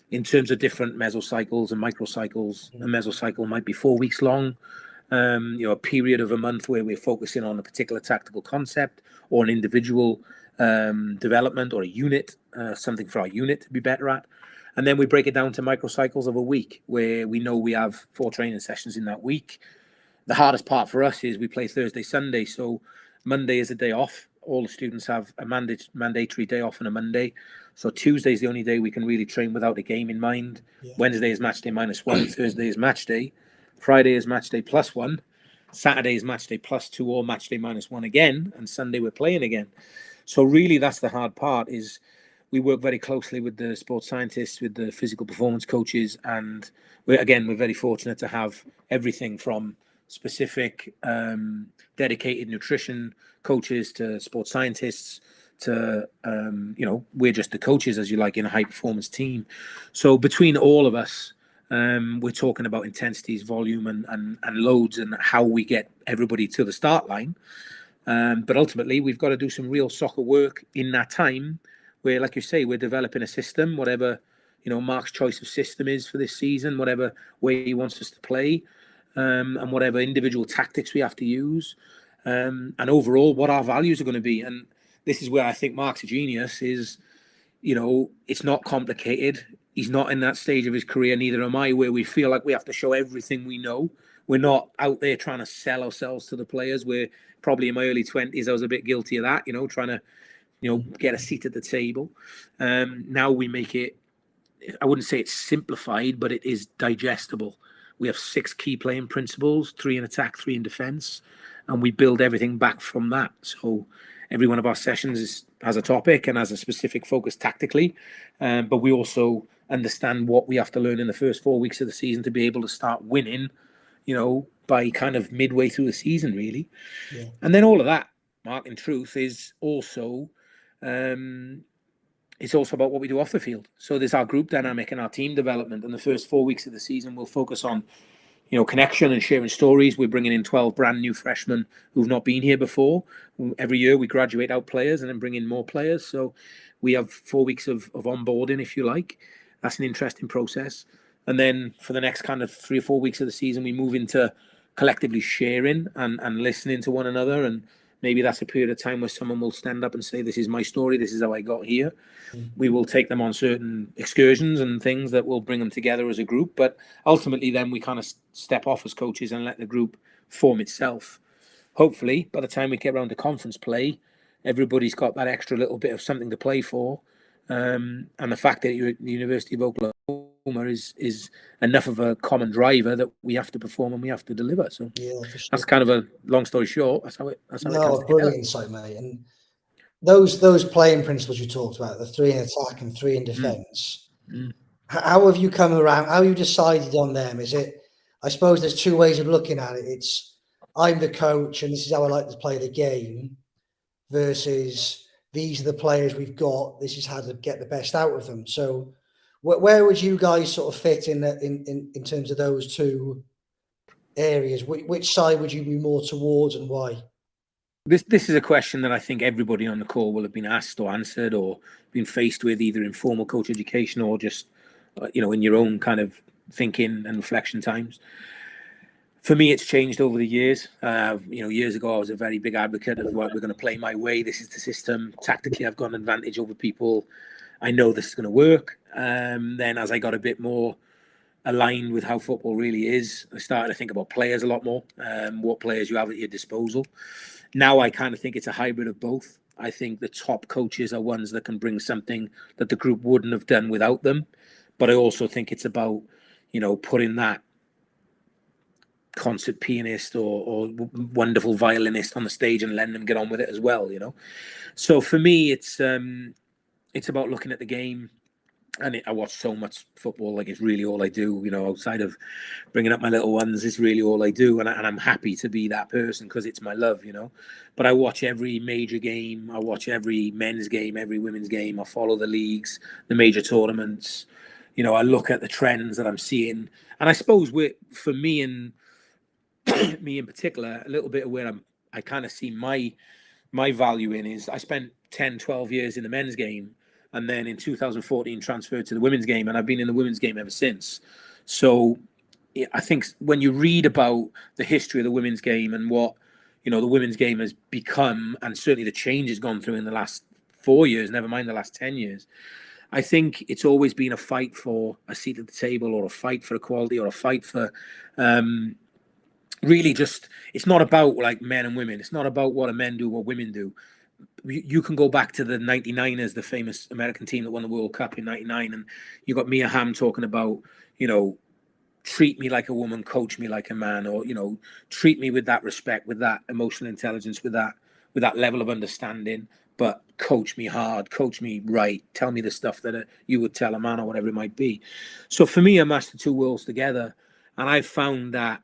in terms of different mesocycles and microcycles. A mesocycle might be 4 weeks long, a period of a month where we're focusing on a particular tactical concept or an individual development or a unit, something for our unit to be better at. And then we break it down to microcycles of a week where we know we have 4 training sessions in that week. The hardest part for us is we play Thursday, Sunday. So Monday is a day off. All the students have a mandatory day off on a Monday. So Tuesday is the only day we can really train without a game in mind. Yeah. Wednesday is match day -1. Thursday is match day. Friday is match day +1. Saturday is match day +2 or match day -1 again. And Sunday we're playing again. So really, that's the hard part. Is we work very closely with the sports scientists, with the physical performance coaches, and we're very fortunate to have everything from specific dedicated nutrition coaches to sports scientists to we're just the coaches, as you like, in a high performance team. So between all of us, we're talking about intensities, volume, and loads, and how we get everybody to the start line. But ultimately, we've got to do some real soccer work in that time where, like you say, we're developing a system, whatever, Mark's choice of system is for this season, whatever way he wants us to play, and whatever individual tactics we have to use, and overall what our values are going to be. And this is where I think Mark's a genius is, it's not complicated. He's not in that stage of his career, neither am I, where we feel like we have to show everything we know. We're not out there trying to sell ourselves to the players. We're probably in my early 20s. I was a bit guilty of that, trying to, get a seat at the table. Now we make it, I wouldn't say it's simplified, but it is digestible. We have 6 key playing principles, 3 in attack, 3 in defense, and we build everything back from that. So every one of our sessions has a topic and has a specific focus tactically, but we also understand what we have to learn in the first 4 weeks of the season to be able to start winning, by kind of midway through the season, really. Yeah. And then all of that, Mark, in truth, is also it's also about what we do off the field. So there's our group dynamic and our team development. And the first 4 weeks of the season, we'll focus on, connection and sharing stories. We're bringing in 12 brand new freshmen who've not been here before. Every year we graduate out players and then bring in more players. So we have 4 weeks of onboarding, if you like. That's an interesting process. And then for the next kind of 3 or 4 weeks of the season, we move into collectively sharing and listening to one another and maybe that's a period of time where someone will stand up and say, this is my story, this is how I got here. We will take them on certain excursions and things that will bring them together as a group, but ultimately then we kind of step off as coaches and let the group form itself. Hopefully by the time we get around to conference play, everybody's got that extra little bit of something to play for, and the fact that you're at the University of Oklahoma is enough of a common driver that we have to perform and we have to deliver. So Yeah, for sure. that's kind of a long story short. That's how it comes together. Brilliant insight, mate. And those playing principles you talked about, the 3 in attack and 3 in defence, how have you come around? How have you decided on them? Is it, I suppose there's 2 ways of looking at it. It's, I'm the coach and this is how I like to play the game, versus these are the players we've got, this is how to get the best out of them. So where would you guys sort of fit in terms of those 2 areas? Which side would you be more towards and why? This is a question that I think everybody on the call will have been asked or answered or been faced with, either in formal coach education or just, in your own kind of thinking and reflection times. For me, it's changed over the years. Years ago, I was a very big advocate of what we're going to play my way. This is the system. Tactically, I've got an advantage over people. I know this is going to work. Then as I got a bit more aligned with how football really is, I started to think about players a lot more, what players you have at your disposal. Now I kind of think it's a hybrid of both. I think the top coaches are ones that can bring something that the group wouldn't have done without them. But I also think it's about, putting that concert pianist or wonderful violinist on the stage and letting them get on with it as well, So for me, it's about looking at the game. And I watch so much football, like it's really all I do, outside of bringing up my little ones, it's really all I do. And I'm happy to be that person because it's my love, But I watch every major game. I watch every men's game, every women's game. I follow the leagues, the major tournaments. I look at the trends that I'm seeing. And I suppose for me and me in particular, a little bit of where I kind of see my value in is I spent 10, 12 years in the men's game. And then in 2014 transferred to the women's game, and I've been in the women's game ever since. So I think when you read about the history of the women's game and what the women's game has become, and certainly the change it's gone through in the last 4 years, never mind the last 10 years, I think it's always been a fight for a seat at the table, or a fight for equality, or a fight for really just, it's not about like men and women. It's not about what men do, what women do. You can go back to the 99ers, the famous American team that won the World Cup in 99, and you got Mia Hamm talking about, treat me like a woman, coach me like a man, or, treat me with that respect, with that emotional intelligence, with that level of understanding, but coach me hard, coach me right, tell me the stuff that you would tell a man, or whatever it might be. So for me, I mashed the 2 worlds together, and I've found that,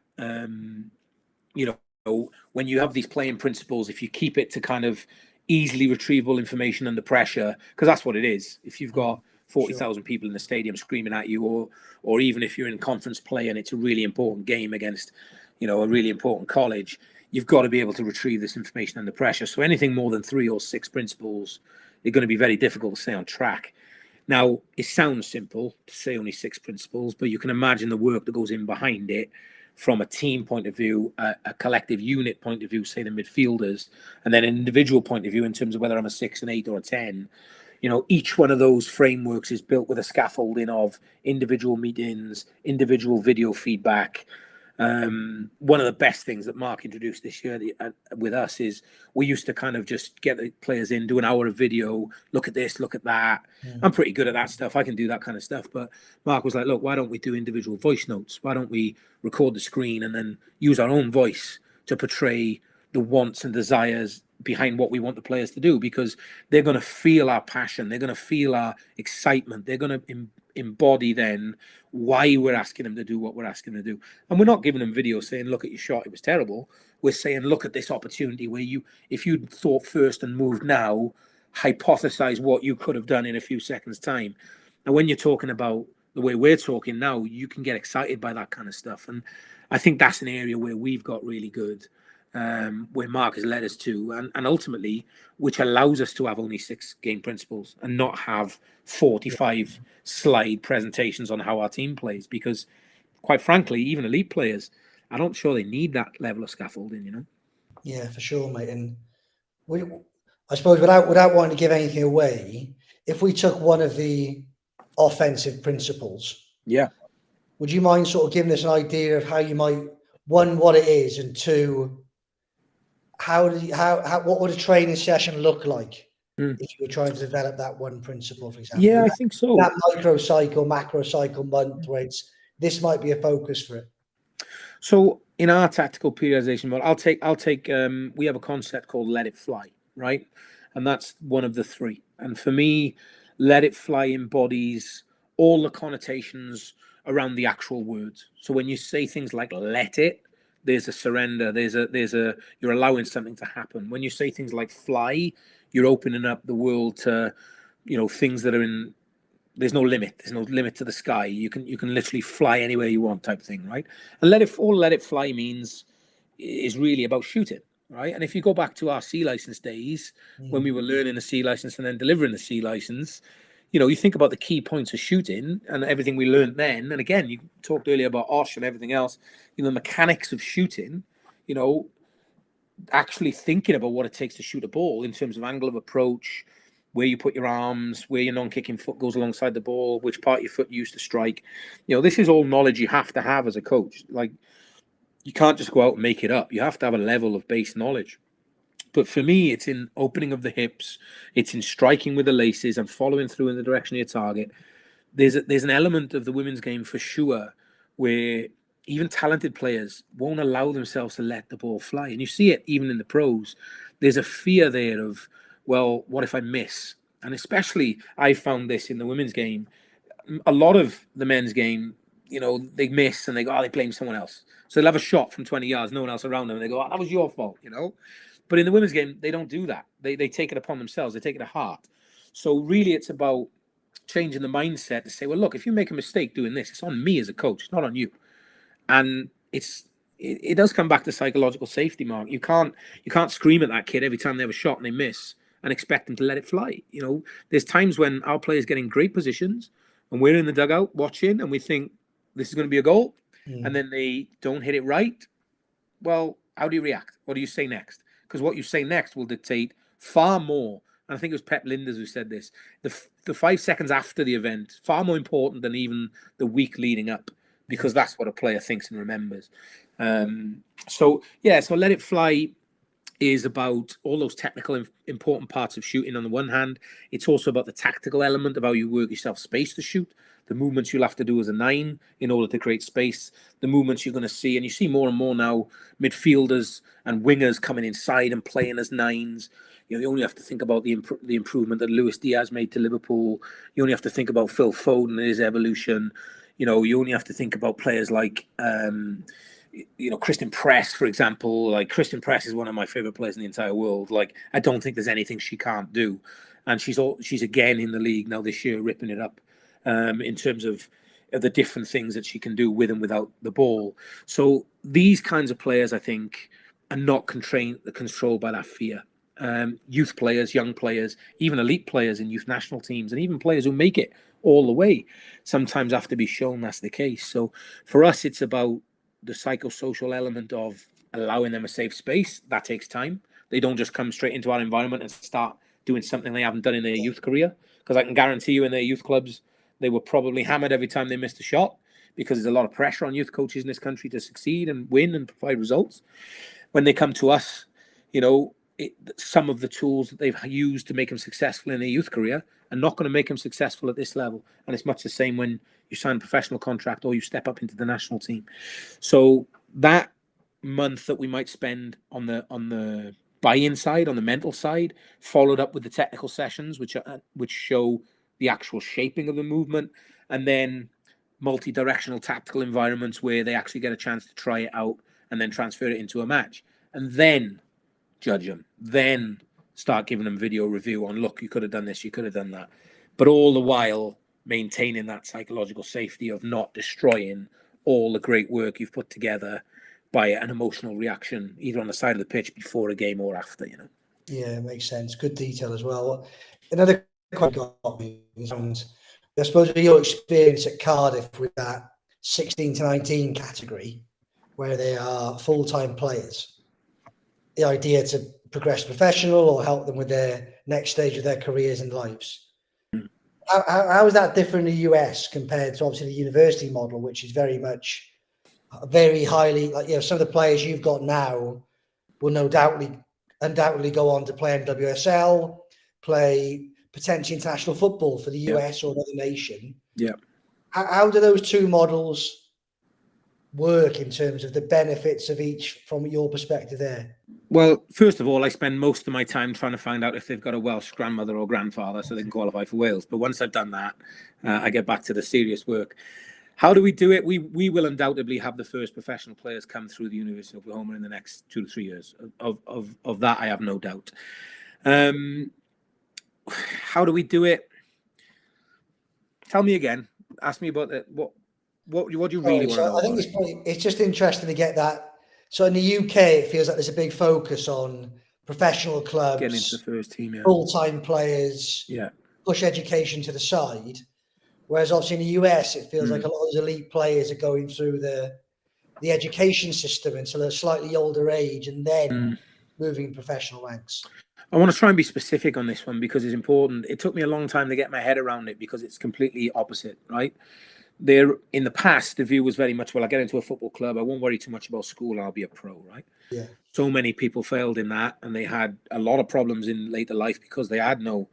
when you have these playing principles, if you keep it to kind of easily retrievable information under pressure, because that's what it is. If you've got 40,000 people in the stadium screaming at you, or even if you're in conference play and it's a really important game against, a really important college, you've got to be able to retrieve this information under pressure. So anything more than 3 or 6 principles, you're going to be very difficult to stay on track. Now, it sounds simple to say only 6 principles, but you can imagine the work that goes in behind it, from a team point of view, a collective unit point of view, say the midfielders, and then an individual point of view in terms of whether I'm a 6, an 8, or a 10. Each one of those frameworks is built with a scaffolding of individual meetings, individual video feedback. One of the best things that Mark introduced this year with us is we used to kind of just get the players in, do an hour of video, look at this, look at that. I'm pretty good at that stuff. I can do that kind of stuff. But Mark was like, look, why don't we do individual voice notes? Why don't we record the screen and then use our own voice to portray the wants and desires behind what we want the players to do? Because they're going to feel our passion. They're going to feel our excitement. They're going to embody then why we're asking them to do what we're asking them to do. And we're not giving them video saying, look at your shot, it was terrible. We're saying, look at this opportunity where if you'd thought first and moved now, hypothesize what you could have done in a few seconds' time. And when you're talking about the way we're talking now, you can get excited by that kind of stuff. And I think that's an area where we've got really good, where Mark has led us to, and ultimately, which allows us to have only 6 game principles and not have 45 slide presentations on how our team plays. Because quite frankly, even elite players, I'm not sure they need that level of scaffolding, Yeah, for sure, mate. And I suppose without wanting to give anything away, if we took one of the offensive principles, Yeah. would you mind sort of giving us an idea of how you might, one, what it is, and two, what would a training session look like if you were trying to develop that one principle, for example? Yeah, I think so. That micro cycle, macro cycle month where this might be a focus for it. So in our tactical periodization model, I'll take we have a concept called let it fly, right? And that's one of the three. And for me, let it fly embodies all the connotations around the actual words. So when you say things like let it, there's a surrender, there's a you're allowing something to happen. When you say things like fly, you're opening up the world to, things that are in, there's no limit. There's no limit to the sky. You can literally fly anywhere you want, type thing, right? And let it fly means is really about shooting, right? And if you go back to our C license days when we were learning the C license and then delivering the C license, you think about the key points of shooting and everything we learned then. And again, you talked earlier about OSH and everything else. The mechanics of shooting. Actually thinking about what it takes to shoot a ball in terms of angle of approach, where you put your arms, where your non-kicking foot goes alongside the ball, which part of your foot you use to strike. This is all knowledge you have to have as a coach. Like, you can't just go out and make it up. You have to have a level of base knowledge. But for me, it's in opening of the hips, it's in striking with the laces and following through in the direction of your target. There's an element of the women's game for sure where even talented players won't allow themselves to let the ball fly. And you see it even in the pros. There's a fear there of, well, what if I miss? And especially I found this in the women's game. A lot of the men's game, they miss and they go, they blame someone else. So they'll have a shot from 20 yards, no one else around them, and they go, that was your fault, But in the women's game, they don't do that. They take it upon themselves. They take it to heart. So really it's about changing the mindset to say, well, look, if you make a mistake doing this, it's on me as a coach, it's not on you. And it does come back to psychological safety, Mark. You can't scream at that kid every time they have a shot and they miss and expect them to let it fly. There's times when our players get in great positions and we're in the dugout watching and we think this is going to be a goal, and then they don't hit it right. Well, how do you react? What do you say next? Because what you say next will dictate far more. And I think it was Pep Linders who said this. The 5 seconds after the event, far more important than even the week leading up, because that's what a player thinks and remembers. So let it fly is about all those technical important parts of shooting on the one hand. It's also about the tactical element of how you work yourself space to shoot, the movements you'll have to do as a 9 in order to create space, the movements you're going to see. And you see more and more now midfielders and wingers coming inside and playing as 9s. You only have to think about the improvement that Luis Diaz made to Liverpool. You only have to think about Phil Foden and his evolution. You only have to think about players like Kristen Press, for example. Like, Kristen Press is one of my favorite players in the entire world. Like, I don't think there's anything she can't do, and she's again in the league now this year, ripping it up in terms of the different things that she can do with and without the ball. So these kinds of players, I think, are not controlled by that fear. Youth players, young players, even elite players in youth national teams, and even players who make it all the way sometimes have to be shown that's the case. So for us, it's about the psychosocial element of allowing them a safe space. That takes time. They don't just come straight into our environment and start doing something they haven't done in their youth career, because I can guarantee you in their youth clubs they were probably hammered every time they missed a shot, because there's a lot of pressure on youth coaches in this country to succeed and win and provide results. When they come to us, some of the tools that they've used to make them successful in their youth career are not going to make them successful at this level. And it's much the same when you sign a professional contract or you step up into the national team. So that month that we might spend on the buy-in side, on the mental side, followed up with the technical sessions, which show the actual shaping of the movement, and then multi-directional tactical environments where they actually get a chance to try it out and then transfer it into a match, and then judge them, then start giving them video review on, look, you could have done this, you could have done that, but all the while maintaining that psychological safety of not destroying all the great work you've put together by an emotional reaction, either on the side of the pitch before a game or after. Yeah, it makes sense. Good detail as well. Another question got me is, I suppose, your experience at Cardiff with that 16 to 19 category, where they are full-time players. The idea to progress professional or help them with their next stage of their careers and lives. How is that different in the US compared to obviously the university model, which is very much very highly, like, some of the players you've got now will undoubtedly go on to play NWSL, play potentially international football for the US or another nation. Yeah. How do those two models work in terms of the benefits of each from your perspective there? Well, first of all, I spend most of my time trying to find out if they've got a Welsh grandmother or grandfather so they can qualify for Wales. But once I've done that, I get back to the serious work. How do we do it? We will undoubtedly have the first professional players come through the University of Oklahoma in the next 2 to 3 years. Of that, I have no doubt. How do we do it? Tell me again. Ask me about what do you really want to know? I think it's just interesting to get that. So in the UK, it feels like there's a big focus on professional clubs, getting into the first team, full-time players, push education to the side. Whereas obviously in the US, it feels like a lot of those elite players are going through the education system until a slightly older age and then moving in professional ranks. I want to try and be specific on this one because it's important. It took me a long time to get my head around it because it's completely opposite, right? In the past, the view was very much, well, I get into a football club, I won't worry too much about school, and I'll be a pro, right? Yeah. So many people failed in that, and they had a lot of problems in later life because they had no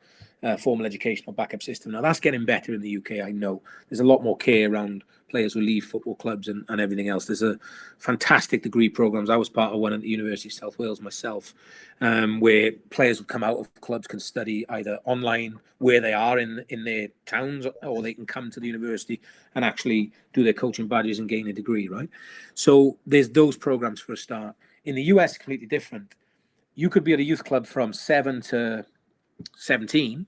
formal educational backup system. Now, that's getting better in the UK, I know. There's a lot more care around players who leave football clubs and everything else. There's a fantastic degree programs. I was part of one at the University of South Wales myself, where players who come out of clubs can study either online where they are in their towns, or they can come to the university and actually do their coaching badges and gain a degree, right? So there's those programs for a start. In the US, completely different. You could be at a youth club from 7 to 17,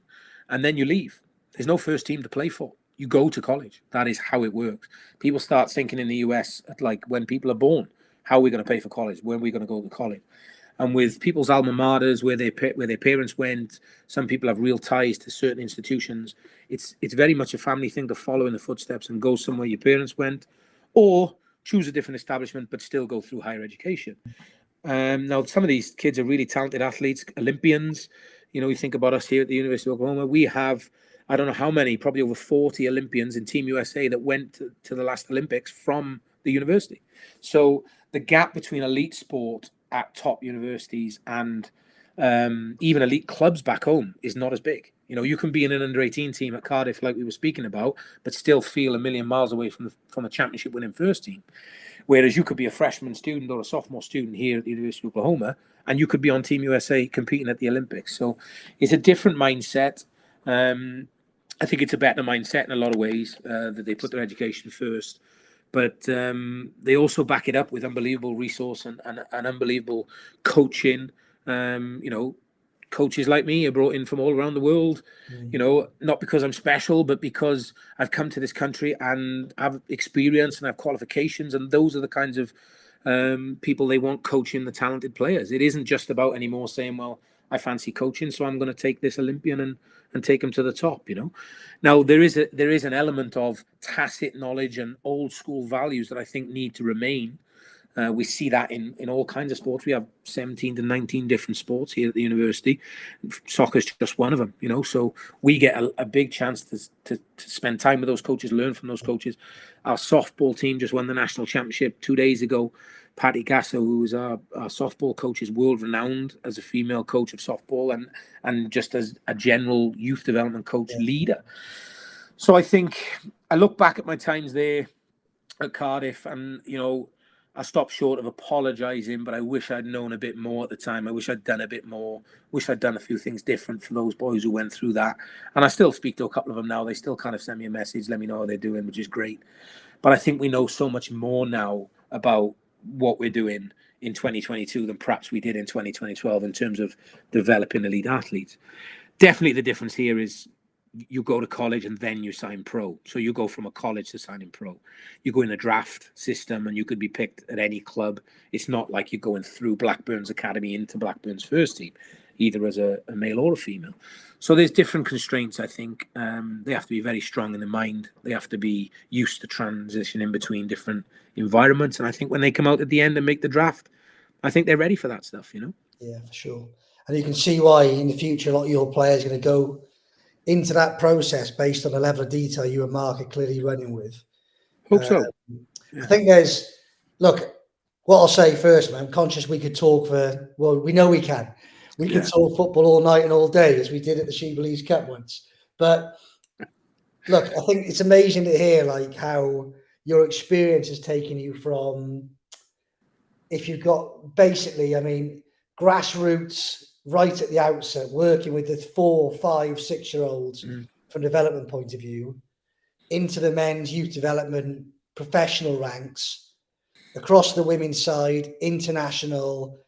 and then you leave. There's no first team to play for. You go to college. That is how it works. People start thinking in the US, like when people are born, how are we going to pay for college? When are we going to go to college? And with people's alma maters, where their parents went, some people have real ties to certain institutions. It's very much a family thing to follow in the footsteps and go somewhere your parents went, or choose a different establishment but still go through higher education. Now, some of these kids are really talented athletes, Olympians. You think about us here at the University of Oklahoma. We have, I don't know how many, probably over 40 Olympians in Team USA that went to the last Olympics from the university. So the gap between elite sport at top universities and even elite clubs back home is not as big. You can be in an under-18 team at Cardiff, like we were speaking about, but still feel a million miles away from a championship winning first team. Whereas you could be a freshman student or a sophomore student here at the University of Oklahoma, and you could be on Team USA competing at the Olympics. So it's a different mindset. I think it's a better mindset in a lot of ways, that they put their education first. But they also back it up with unbelievable resource and unbelievable coaching. Coaches like me are brought in from all around the world, not because I'm special, but because I've come to this country and have experience and have qualifications. And those are the kinds of people they want coaching the talented players. It isn't just about anymore saying, well, I fancy coaching, so I'm going to take this Olympian and take him to the top. Now there is an element of tacit knowledge and old school values that I think need to remain. We see that in all kinds of sports. We have 17 to 19 different sports here at the university. Soccer is just one of them, so we get a big chance to spend time with those coaches, learn from those coaches. Our softball team just won the national championship 2 days ago. Patty Gasso, who is our softball coach, is world renowned as a female coach of softball and just as a general youth development coach leader. So I think I look back at my times there at Cardiff and, I stopped short of apologising, but I wish I'd known a bit more at the time. I wish I'd done a bit more. Wish I'd done a few things different for those boys who went through that. And I still speak to a couple of them now. They still kind of send me a message, let me know how they're doing, which is great. But I think we know so much more now about what we're doing in 2022 than perhaps we did in 2012 in terms of developing elite athletes. Definitely the difference here is you go to college and then you sign pro. So you go from a college to signing pro. You go in a draft system and you could be picked at any club. It's not like you're going through Blackburn's academy into Blackburn's first team, either as a male or a female. So there's different constraints, I think. They have to be very strong in the mind. They have to be used to transitioning between different environments. And I think when they come out at the end and make the draft, I think they're ready for that stuff, Yeah, for sure. And you can see why in the future a lot of your players are going to go into that process based on the level of detail you and Mark are clearly running with. Hope so. Yeah. I think look, what I'll say first, man, I'm conscious we could talk we know we can. We could talk football all night and all day, as we did at the She Believes Cup once. But look, I think it's amazing to hear like how your experience has taken you from, if you've got basically, I mean, grassroots right at the outset, working with the 4, 5, 6-year-olds from a development point of view, into the men's youth development professional ranks, across the women's side, international,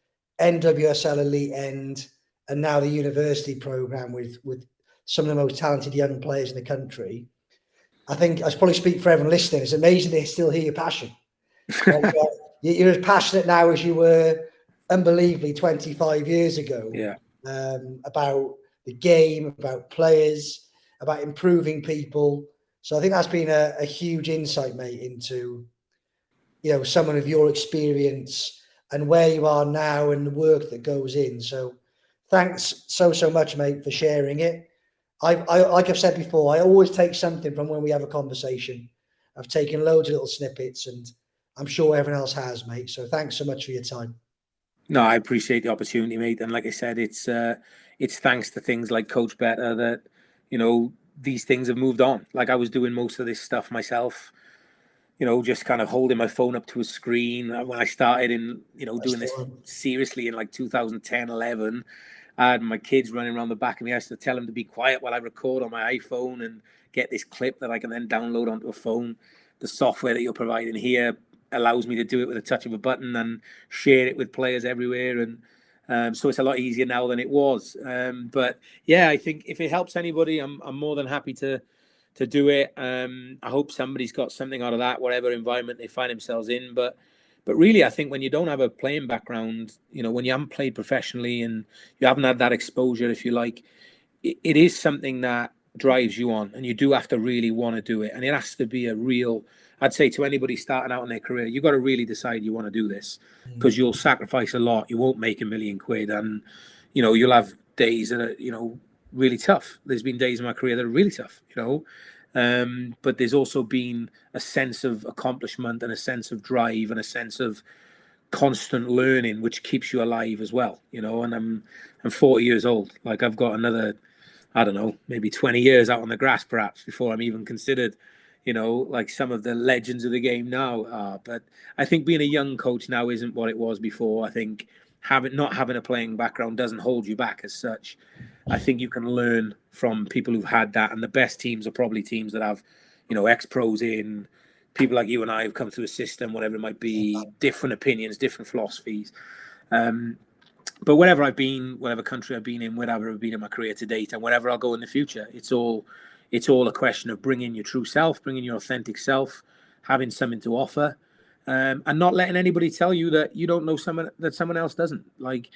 NWSL elite end, and now the university program with some of the most talented young players in the country. I think I probably speak for everyone listening. It's amazing to still hear your passion. You're as passionate now as you were unbelievably 25 years ago. Yeah. About the game, about players, about improving people. So I think that's been a huge insight, mate, into, you know, someone of your experience and where you are now and the work that goes in. So thanks so much, mate, for sharing it. I like I've said before, I always take something from when we have a conversation. I've taken loads of little snippets, and I'm sure everyone else has, mate. So thanks so much for your time. No, I appreciate the opportunity, mate. And like I said, it's thanks to things like Coach Better that, you know, these things have moved on. Like I was doing most of this stuff myself, you know, just kind of holding my phone up to a screen. When I started in, you know, doing this seriously in like 2010, 11, I had my kids running around the back of me. I used to tell them to be quiet while I record on my iPhone and get this clip that I can then download onto a phone. The software that you're providing here allows me to do it with a touch of a button and share it with players everywhere. And so it's a lot easier now than it was. But yeah, I think if it helps anybody, I'm more than happy to do it. I hope somebody's got something out of that, whatever environment they find themselves in. But really, I think when you don't have a playing background, you know, when you haven't played professionally and you haven't had that exposure, if you like, it is something that drives you on, and you do have to really want to do it. And it has to be a real, I'd say to anybody starting out in their career, you've got to really decide you want to do this, because you'll sacrifice a lot. You won't make £1 million, and, you know, you'll have days that are, you know, really tough. There's been days in my career that are really tough, you know. But there's also been a sense of accomplishment and a sense of drive and a sense of constant learning, which keeps you alive as well, you know. And I'm 40 years old. Like I've got another, I don't know, maybe 20 years out on the grass, perhaps, before I'm even considered, you know, like some of the legends of the game now are. But I think being a young coach now isn't what it was before. I think not having a playing background doesn't hold you back as such. I think you can learn from people who've had that, and the best teams are probably teams that have, you know, ex-pros in, people like you and I have come through a system, whatever it might be, different opinions, different philosophies. But wherever I've been, whatever country I've been in, wherever I've been in my career to date, and wherever I'll go in the future, it's all a question of bringing your true self, bringing your authentic self, having something to offer, and not letting anybody tell you that you don't know someone else doesn't. Like,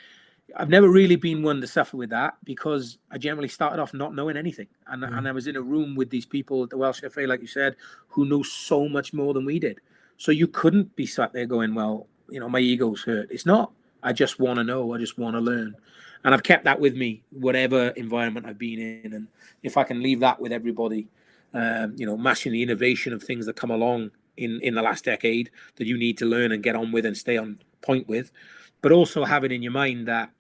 I've never really been one to suffer with that, because I generally started off not knowing anything. And I was in a room with these people at the Welsh FA, like you said, who knew so much more than we did. So you couldn't be sat there going, well, you know, my ego's hurt. It's not. I just want to know. I just want to learn. And I've kept that with me, whatever environment I've been in. And if I can leave that with everybody, you know, matching the innovation of things that come along in the last decade that you need to learn and get on with and stay on point with, but also having in your mind that,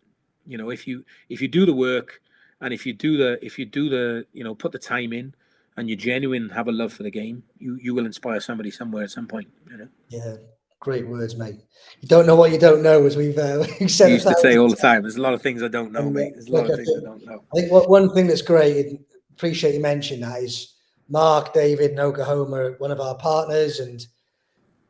you know, if you do the work, and if you do the you know, put the time in, and you genuine have a love for the game, you will inspire somebody somewhere at some point, you know. Yeah, great words, mate. You don't know what you don't know, as we've said. You used to say all the time. There's a lot of things I don't know, mate. There's a lot of things I don't know. I think one thing that's great, appreciate you mentioning that, is Mark, David, and Oklahoma, one of our partners, and,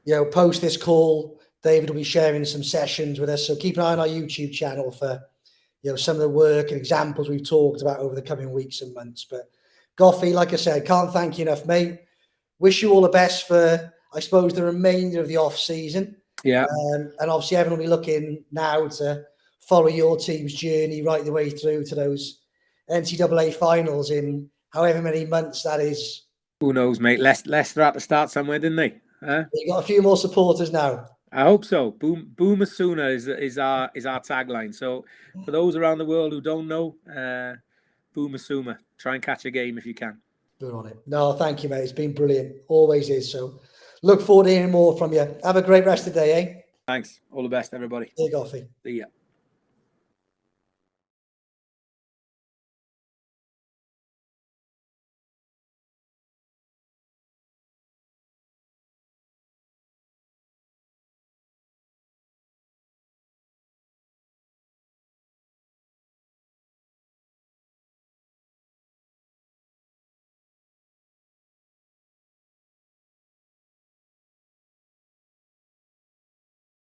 you know, post this call, David will be sharing some sessions with us. So keep an eye on our YouTube channel for, you know, some of the work and examples we've talked about over the coming weeks and months. But Goughy, like I said, can't thank you enough, mate. Wish you all the best for, I suppose, the remainder of the off season. Yeah. And obviously everyone will be looking now to follow your team's journey right the way through to those NCAA finals in however many months that is. Who knows, mate? Leicester had to start somewhere, didn't they? You got a few more supporters now. I hope so. Boomer sooner is our tagline. So for those around the world who don't know, Boomer sooner. Try and catch a game if you can. Good on it. No, thank you, mate. It's been brilliant. Always is. So look forward to hearing more from you. Have a great rest of the day, eh? Thanks. All the best, everybody. See you, Goughy. See ya.